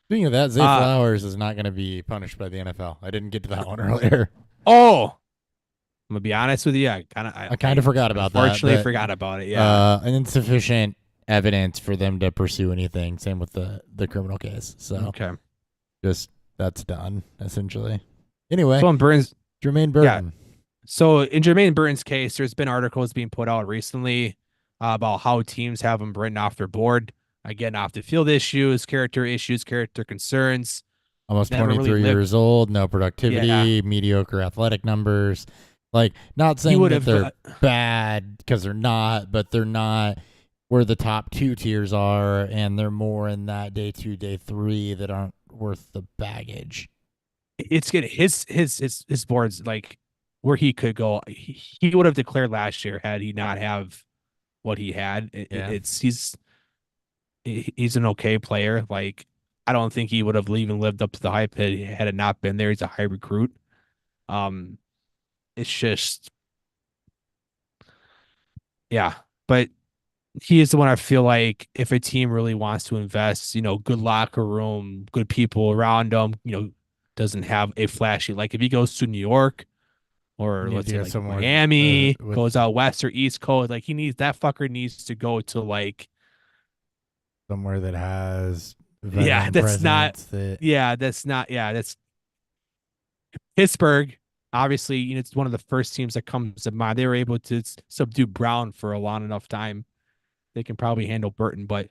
speaking of that, Zay Flowers is not going to be punished by the NFL. I didn't get to that one earlier. Oh, I'm gonna be honest with you. I kind of forgot about that. Unfortunately, forgot about it. Yeah. Insufficient evidence for them to pursue anything. Same with the criminal case. So, okay. just that's done essentially. Anyway, So in Burns, Jermaine Burton. So in Jermaine Burton's case, there's been articles being put out recently about how teams have him written off their board. Again, off the field issues, character concerns. Almost Never 23 really years old, no productivity, mediocre athletic numbers. Like, not saying that they're bad because they're not, but they're not where the top two tiers are, and they're more in that day 2, day 3 that aren't worth the baggage. It's good. His board's like where he could go. He would have declared last year had he not have what he had. He's an okay player. Like, I don't think he would have even lived up to the hype had it not been there. He's a high recruit. It's just, yeah, but he is the one I feel like if a team really wants to invest, good locker room, good people around him, doesn't have a flashy, like if he goes to New York or let's say like Miami, goes out west or east coast, like that fucker needs to go to like somewhere that has that's Pittsburgh. Obviously, it's one of the first teams that comes to mind. They were able to subdue Brown for a long enough time. They can probably handle Burton, but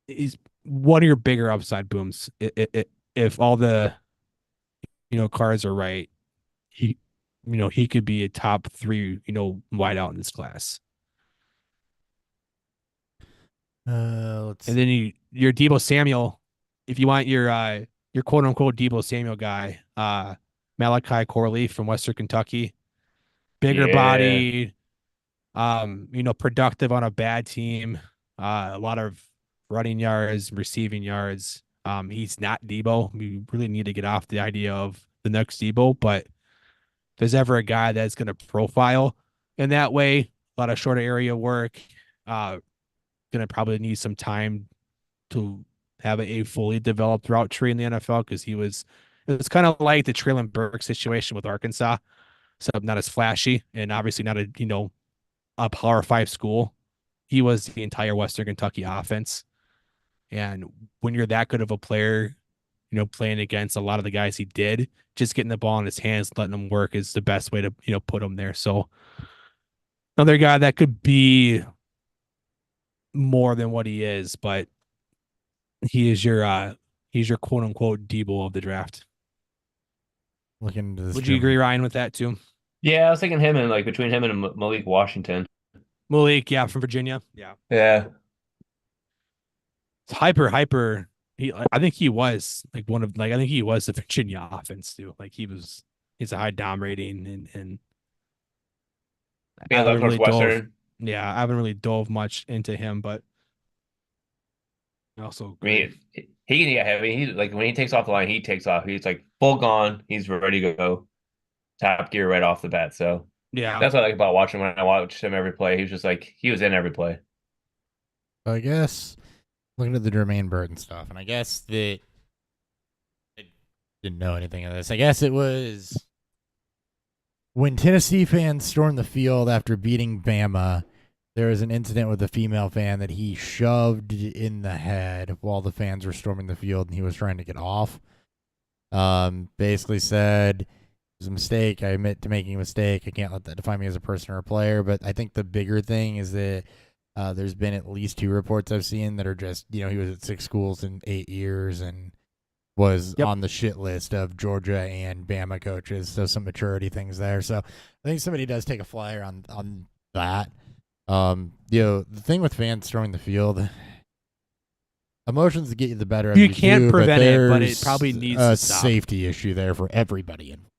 he's one of your bigger upside booms. If all the cards are right, he could be a top 3 wideout in this class. And then your Deebo Samuel, if you want your quote unquote Deebo Samuel guy, Malachi Corley from Western Kentucky, bigger body, productive on a bad team, a lot of running yards, receiving yards. He's not Deebo. We really need to get off the idea of the next Deebo, but if there's ever a guy that's going to profile in that way, a lot of shorter area work, going to probably need some time to have a fully developed route tree in the NFL, because it was kind of like the Treylon Burks situation with Arkansas. So not as flashy and obviously not a Power 5 school. He was the entire Western Kentucky offense. And when you're that good of a player, playing against a lot of the guys he did, just getting the ball in his hands, letting him work is the best way to, put him there. So another guy that could be more than what he is, but he's your quote unquote Deebo of the draft. Looking into this. Would you agree, Ryan, with that too? Yeah, I was thinking him and between him and Malik Washington. Malik, yeah, from Virginia. Yeah. Yeah. It's hyper. I think he was I think he was the Virginia offense too. Like he's a high dom rating and I haven't really dove much into him, but also he can get heavy. He's like when he takes off the line, he takes off. He's like full gone. He's ready to go. Top gear right off the bat. So yeah, that's what I like about watching when I watched him every play. He was just like he was in every play. I guess looking at the Jermaine Burton stuff, and I guess that I didn't know anything of this. I guess it was when Tennessee fans stormed the field after beating Bama. There was an incident with a female fan that he shoved in the head while the fans were storming the field, and he was trying to get off. Basically said it was a mistake. I admit to making a mistake. I can't let that define me as a person or a player. But I think the bigger thing is that there's been at least 2 reports I've seen that are just, he was at 6 schools in 8 years, and was Yep. on the shit list of Georgia and Bama coaches. So some maturity things there. So I think somebody does take a flyer on that. The thing with fans throwing the field, emotions get you the better of You you can't do, prevent it, but it there's probably needs a to stop. safety issue there for everybody involved.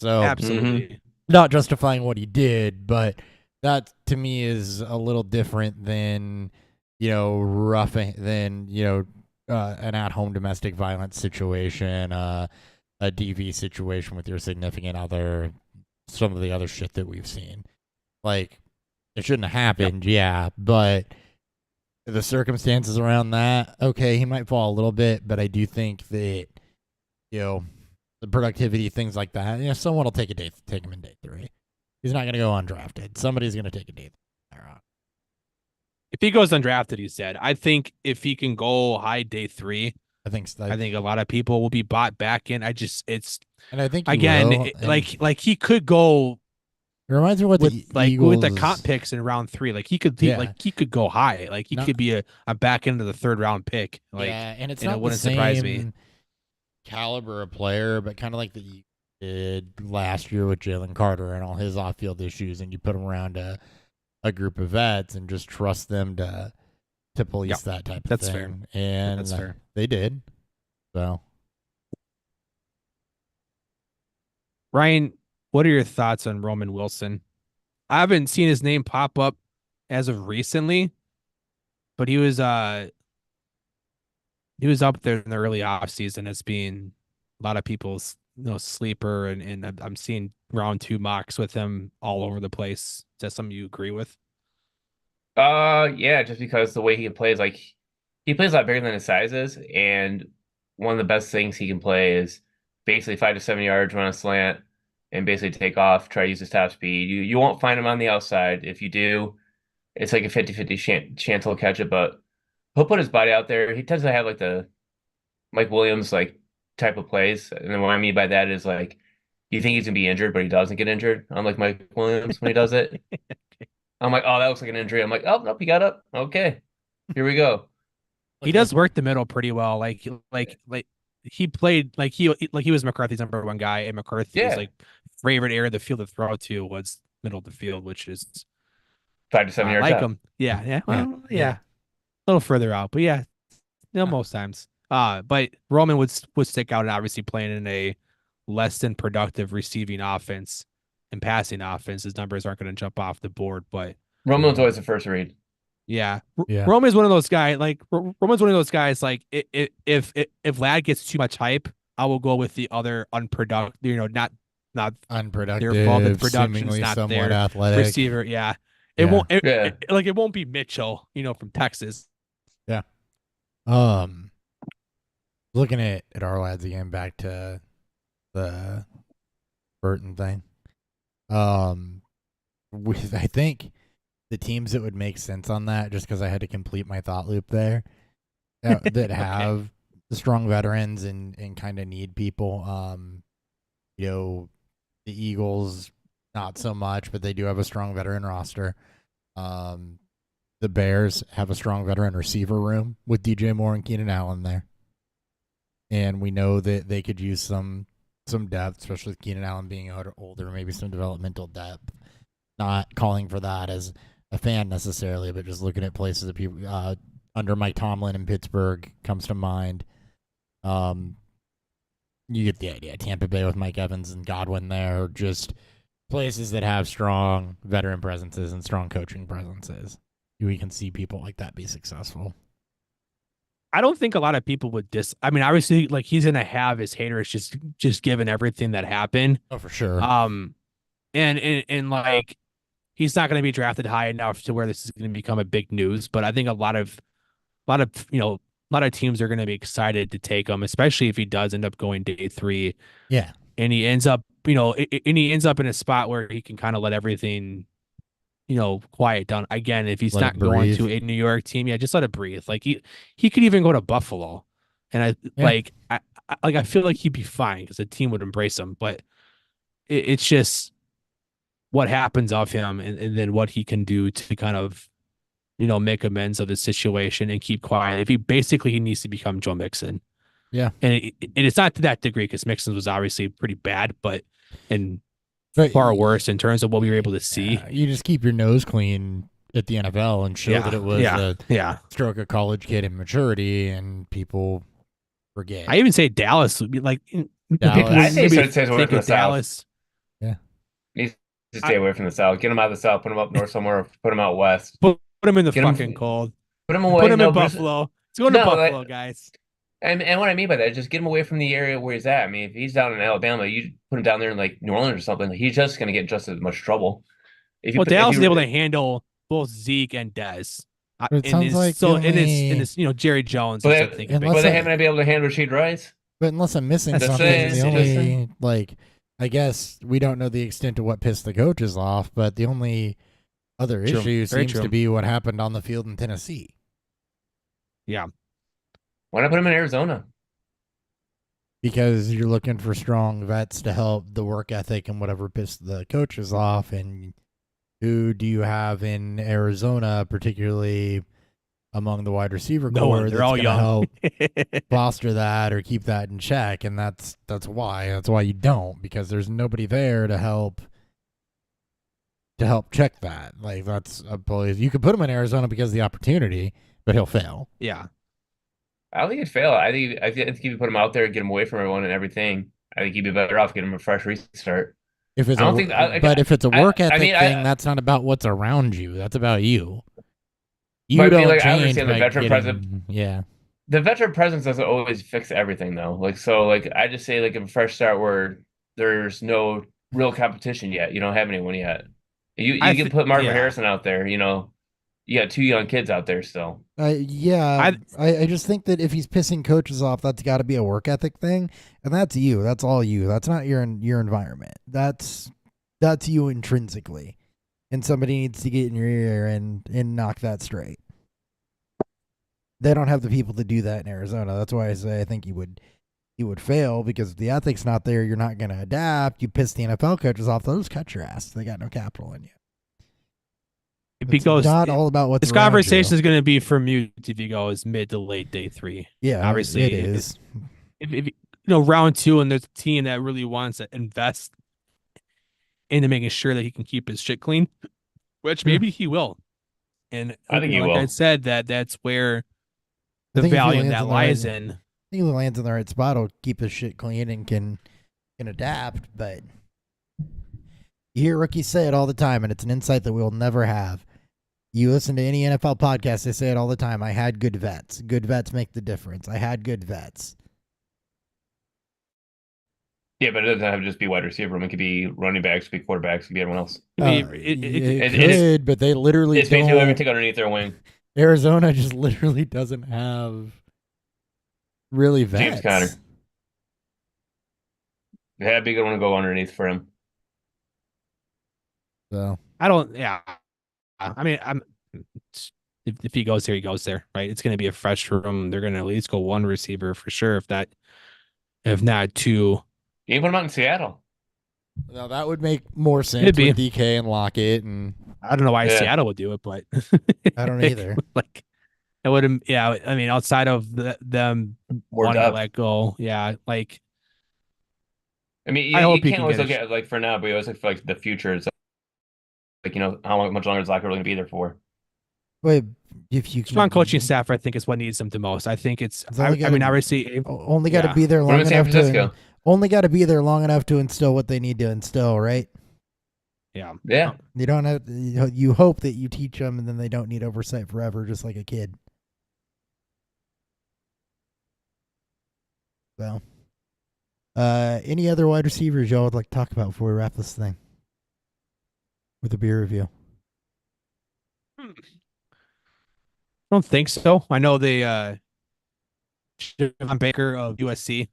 So Absolutely. not justifying what he did, but that to me is a little different than roughing than an at-home domestic violence situation, a DV situation with your significant other, some of the other shit that we've seen. Like, it shouldn't have happened, yeah, but the circumstances around that, okay, he might fall a little bit, but I do think that, the productivity, things like that, someone will take him in day 3. He's not going to go undrafted. Somebody's going to take a day 3. If he goes undrafted, he said, I think if he can go high day 3, I think so. I think a lot of people will be bought back in. And I think again, like he could go it reminds me of what with the like Eagles, with the comp picks in round 3. Like he could could go high. Like he could be a back end of the 3rd round pick. Like, and it's and not it wouldn't the same surprise me. caliber of player, but kind of like the Eagles did last year with Jalen Carter and all his off-field issues, and you put him around a group of vets and just trust them to police that type of that's thing. fair. And That's fair. They did. So, Ryan, what are your thoughts on Roman Wilson? I haven't seen his name pop up as of recently, but he was up there in the early offseason as being a lot of people's sleeper, and I'm seeing round 2 mocks with him all over the place. Is that something you agree with? Yeah, just because the way he plays, like he plays a lot bigger than his size is, and one of the best things he can play is basically 5 to 7 yards, run a slant, and basically take off, try to use his top speed. You won't find him on the outside. If you do, it's like a 50-50 chance he'll catch it, but he'll put his body out there. He tends to have like the Mike Williams like type of plays. And then what I mean by that is like you think he's gonna be injured, but he doesn't get injured, unlike Mike Williams when he does it. I'm like, oh, that looks like an injury. I'm like, oh nope, he got up. Okay. Here we go. He does work the middle pretty well. Like he played like he was McCarthy's number 1 guy, and McCarthy's like favorite area of the field to throw to was middle of the field, which is 5 to 7 yards like out. him. Yeah. Well, yeah. A little further out, but yeah, most times. But Roman would stick out, and obviously playing in a less than productive receiving offense and passing offense, his numbers aren't going to jump off the board. But Roman's always the first read. Yeah. Roman's one of those guys. Like Roman's one of those guys. Like if Lad gets too much hype, I will go with the other unproductive. Not unproductive. Their fault. The production's not somewhat there. Athletic Receiver. Yeah. It won't. It won't be Mitchell. From Texas. Yeah. Looking at our lads again, back to the Burton thing. I think the teams that would make sense on that, just because I had to complete my thought loop there, that have the strong veterans and kind of need people. The Eagles, not so much, but they do have a strong veteran roster. The Bears have a strong veteran receiver room with DJ Moore and Keenan Allen there. And we know that they could use some depth, especially with Keenan Allen being older, maybe some developmental depth. Not calling for that as a fan necessarily, but just looking at places that people under Mike Tomlin in Pittsburgh comes to mind. You get the idea. Tampa Bay with Mike Evans and Godwin there, just places that have strong veteran presences and strong coaching presences. We can see people like that be successful. I don't think a lot of people would I mean, obviously, like he's gonna have his haters just given everything that happened. Oh, for sure. And like he's not gonna be drafted high enough to where this is gonna become a big news. But I think a lot of teams are gonna be excited to take him, especially if he does end up going day 3. Yeah, and he ends up, in a spot where he can kind of let everything, quiet down. Again, if he's not going to a New York team, just let it breathe. Like he could even go to Buffalo, and I feel like he'd be fine because the team would embrace him. But it's just what happens of him, and then what he can do to kind of, make amends of the situation and keep quiet. He needs to become Joe Mixon. Yeah. and it's not to that degree because Mixon's was obviously pretty bad, but But far worse in terms of what we were able to see. you just keep your nose clean at the NFL and show that it was a stroke of college kid immaturity, and people forget. I even say Dallas would be like. Dallas. I say maybe stays away think from of the South. Dallas. Needs to stay away from the South. Get him out of the South. Put him up north somewhere. Or put him out west. Put him in the Get him- fucking cold. Put him away. Put him no, in but it's- Buffalo. Let's go to No, Buffalo, like- guys. And what I mean by that is just get him away from the area where he's at. I mean, if he's down in Alabama, you put him down there in like New Orleans or something. He's just going to get just as much trouble. If you Well, put- if Dallas you- is able to handle both Zeke and Dez. It sounds like the in this, Jerry Jones. But or they, something. unless but they I- haven't been able to handle Rasheed Rice. But unless I'm missing That's something, it. the Just only saying. I guess we don't know the extent of what pissed the coaches off, but the only other True. issue Very seems true. to be what happened on the field in Tennessee. Yeah. Why not put him in Arizona? Because you're looking for strong vets to help the work ethic and whatever pissed the coaches off. And who do you have in Arizona, particularly among the wide receiver No core, one. that's They're all going to young. help foster that or keep that in check? And that's why you don't, because there's nobody there to help check that. Like, that's a place you could put him in Arizona because of the opportunity, but he'll fail. Yeah. I don't think he'd fail. I think if you put him out there, get him away from everyone and everything, I think he'd be better off getting him a fresh restart. If it's I don't a, think- I- but if it's a I- work I ethic mean, thing, that's not about what's around you. That's about you. You But I mean, don't like, I change understand the by veteran getting- presence- Yeah, The veteran presence doesn't always fix everything, though. Like, so, like, I just say, like, a fresh start where there's no real competition yet. You don't have anyone yet. You I can thi- put Marvin yeah. Harrison out there. You got two young kids out there still. yeah. I just think that if he's pissing coaches off, that's got to be a work ethic thing, and that's you. That's all you. That's not your environment. That's you intrinsically, and somebody needs to get in your ear and knock that straight. They don't have the people to do that in Arizona. That's why I say I think he would fail, because if the ethic's not there, you're not going to adapt. You piss the NFL coaches off, they'll just cut your ass. They got no capital in you. If he It's goes, not all about what's this around conversation you. is going to be for mute if he goes mid to late day 3. Yeah, obviously, it is. If round 2 and there's a team that really wants to invest into making sure that he can keep his shit clean, which maybe he will. And I think he like will. I said, that's where I the think if he value in lands that in the lies right- in. I think if he lands in the right spot, he'll keep his shit clean and can adapt. But you hear rookies say it all the time, and it's an insight that we'll never have. You listen to any NFL podcast, they say it all the time. I had good vets. Good vets make the difference. I had good vets. Yeah, but it doesn't have to just be wide receiver. I mean, it could be running backs, it could be quarterbacks, it could be everyone else. It it is- could, but they literally It's basically don't. everything underneath their wing. Arizona just literally doesn't have really vets. James Conner. Yeah, big one to go underneath for him. So I don't. Yeah, I mean, if he goes there, he goes there, right? It's going to be a fresh room. They're going to at least go one receiver for sure, if not 2. You can put him out in Seattle. now that would make more sense Could be. with DK and Lockett, and I don't know why Yeah. Seattle would do it, but I don't either. Like, it would. Yeah, I mean, outside of them More wanting to depth. let go, yeah, like I mean, I you hope he can't can always get look a at it like for now, but you always look for like the future. It's like, how much longer is Locker really going to be there for? wait, if you can strong coaching staff, I think is what needs them the most. I think it's. It's only I mean, gotta- obviously, only got to Yeah. be there What long about San enough Francisco? to only got to be there long enough to instill what they need to instill, right? yeah. Yeah. You don't have you hope that you teach them, and then they don't need oversight forever, just like a kid. So, any other wide receivers y'all would like to talk about before we wrap this thing with a beer review? I don't think so. I know the Javon Baker of UCF.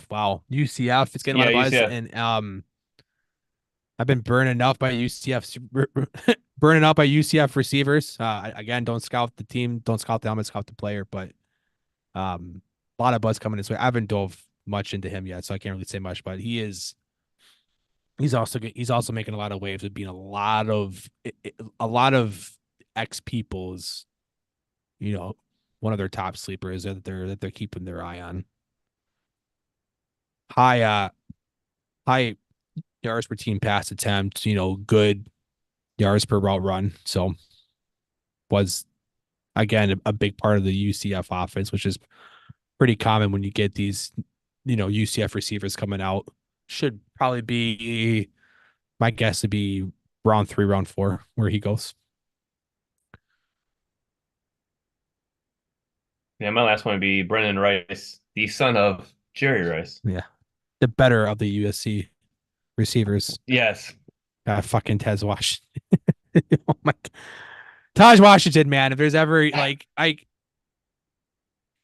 Wow, UCF. It's getting a lot of buzz, UCF. and I've been burning out by UCF receivers. Again, don't scout the team, don't scout the helmet, scout the player. But a lot of buzz coming this way. I haven't dove much into him yet, so I can't really say much. But he's also making a lot of waves with being a lot of ex people's, one of their top sleepers that they're keeping their eye on. High yards per team pass attempt, good yards per route run. So was again a big part of the UCF offense, which is pretty common when you get these, UCF receivers coming out. Should probably be, my guess would be round 3, round 4, where he goes. Yeah, my last one would be Brendan Rice, the son of Jerry Rice. Yeah. The better of the USC receivers. Yes. Fucking Tez Washington. Oh my God. Taj Washington, man. If there's ever if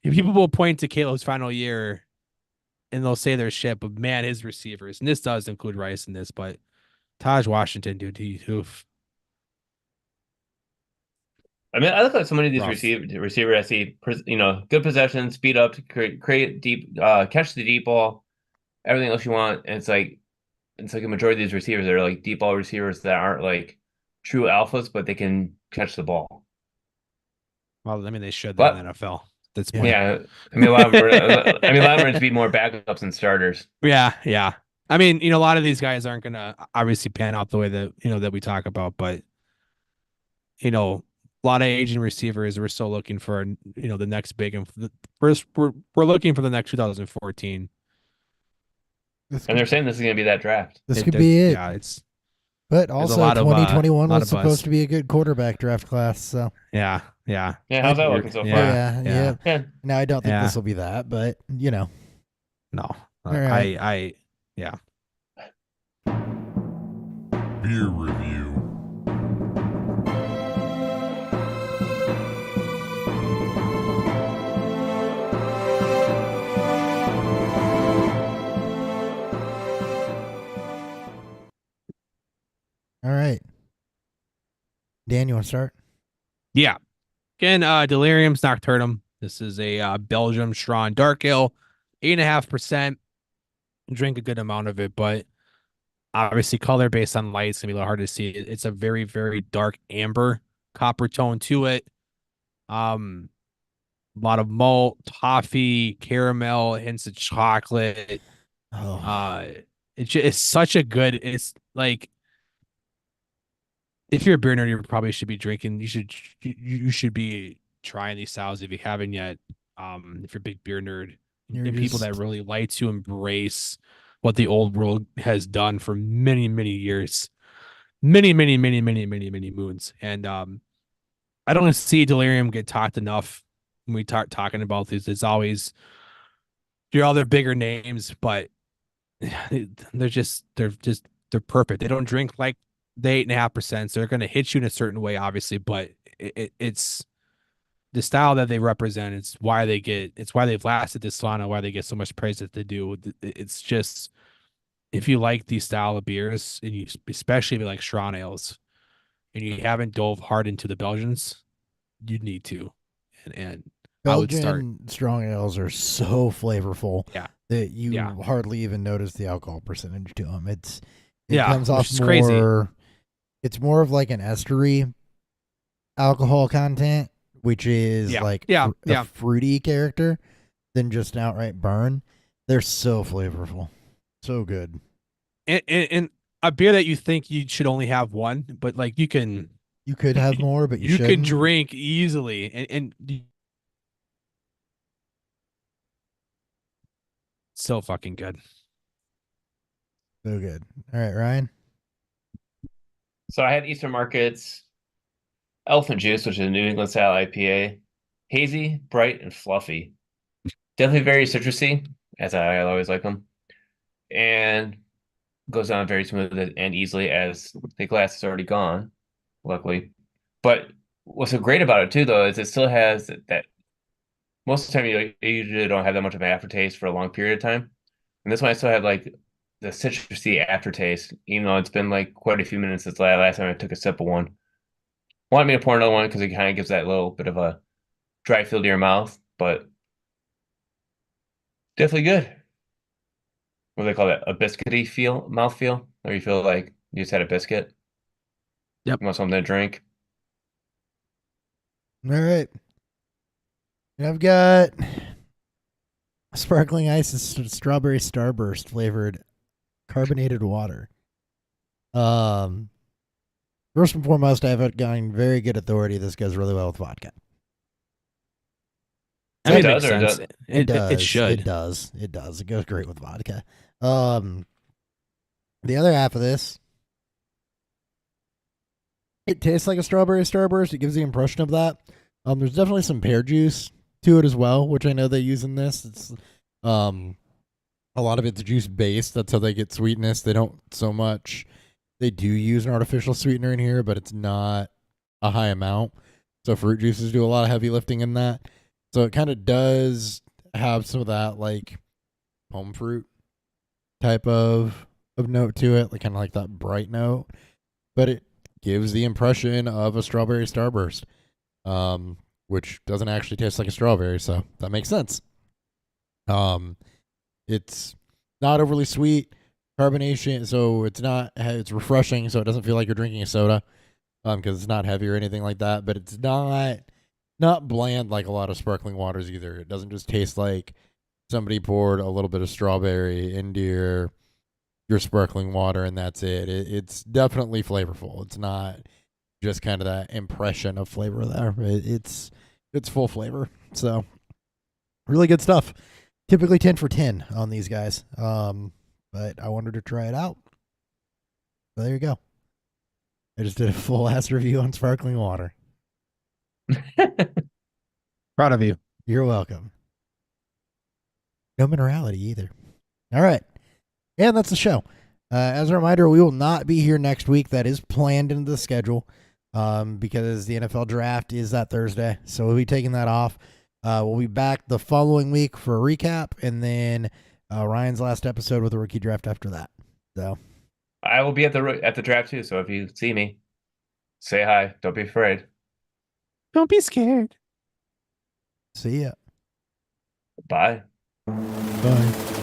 people will point to Caleb's final year and they'll say their shit, but man, his receivers, and this does include Rice in this, but Taj Washington, dude, oof. I mean, I look at so many of these Rough. receivers. I see, good possession, speed up, create deep, catch the deep ball, everything else you want. And it's like a majority of these receivers are like deep ball receivers that aren't like true alphas, but they can catch the ball. Well, I mean, they should But- in the NFL. That's point. Yeah, I mean, a lot of them are to be more backups than starters. Yeah. I mean, a lot of these guys aren't gonna obviously pan out the way that that we talk about, but a lot of aging receivers. We're still looking for the next big, and first we're looking for the next 2014. And they're saying this is going to be that draft. This could be it. Yeah, it's But a also, lot of, 2021 lot was of buzz. supposed to be a good quarterback draft class. So yeah. Yeah, how's that looking so far? Yeah. Yeah. Now I don't think Yeah. this will be that, but No, right. I yeah. Beer review. all right. Dan, you want to start? Yeah. Again, Delirium's Nocturnum. This is a Belgium Strong Dark Ale, 8.5%. Drink a good amount of it, but obviously color based on light, it's gonna be a little hard to see. It's a very, very dark amber copper tone to it. A lot of malt, toffee, caramel, hints of chocolate. Oh, It's such a good. It's like, if you're a beer nerd, you probably should be drinking. You should be trying these styles if you haven't yet. If you're a big beer nerd, You're and people just- that really like to embrace what the old world has done for many, many years, many moons. And I don't see Delirium get talked enough when we start talking about these. It's always your other bigger names, but they're perfect. They don't drink like the 8.5%. So they're going to hit you in a certain way, obviously, but it's the style that they represent. It's why they've lasted this long and why they get so much praise that they do. It's just, if you like these style of beers, and you especially if you like strong ales, and you haven't dove hard into the Belgians, you need to. And I would start. Belgian strong ales are so flavorful. Yeah. That you Yeah. hardly even notice the alcohol percentage to them. It Yeah, comes off which is more. crazy. It's more of like an estery alcohol content, which is Yeah, like yeah, a yeah. fruity character than just an outright burn. They're so flavorful, so good. And a beer that you think you should only have one, but like you can You could have more, but you can shouldn't. drink easily, and so fucking good. So good. All right, Ryan. So I had Eastern Market's Elephant Juice, which is a New England style IPA. Hazy, bright, and fluffy. Definitely very citrusy, as I always like them. And goes down very smooth and easily, as the glass is already gone, luckily. But what's so great about it too, though, is it still has that. Most of the time, you usually don't have that much of an aftertaste for a long period of time. And this one, I still have like the citrusy aftertaste, even though it's been like quite a few minutes since the last time I took a sip of one. Wanted me to pour another one because it kind of gives that little bit of a dry feel to your mouth, but definitely good. What do they call that? A biscuity mouth feel, or you feel like you just had a biscuit. Yep. You want something to drink. All right. And I've got sparkling ice and strawberry starburst flavored carbonated water. First and foremost, I've gotten very good authority. This goes really well with vodka. I mean, it does makes or sense. does- It should. It does. It does. It goes great with vodka. The other half of this, it tastes like a strawberry starburst. It gives the impression of that. There's definitely some pear juice to it as well, which I know they use in this. It's a lot of it's juice based. That's how they get sweetness. They don't so much. They do use an artificial sweetener in here, but it's not a high amount. So fruit juices do a lot of heavy lifting in that. So it kind of does have some of that like home fruit type of note to it, like kind of like that bright note, but it gives the impression of a strawberry starburst, which doesn't actually taste like a strawberry, so that makes sense. It's not overly sweet, carbonation, so it's refreshing, so it doesn't feel like you're drinking a soda, because it's not heavy or anything like that, but it's not bland like a lot of sparkling waters either. It doesn't just taste like somebody poured a little bit of strawberry into your sparkling water and that's it. It's definitely flavorful. It's not just kind of that impression of flavor there. It's full flavor. So really good stuff. Typically 10 for 10 on these guys. But I wanted to try it out. So there you go. I just did a full ass review on sparkling water. Proud of you. You're welcome. No minerality either. All right. And that's the show. As a reminder, we will not be here next week. That is planned into the schedule because the NFL draft is that Thursday. So we'll be taking that off. We'll be back the following week for a recap and then Ryan's last episode with the rookie draft after that. So I will be at the draft too. So if you see me, say hi. Don't be afraid. Don't be scared. see ya. Bye. Bye.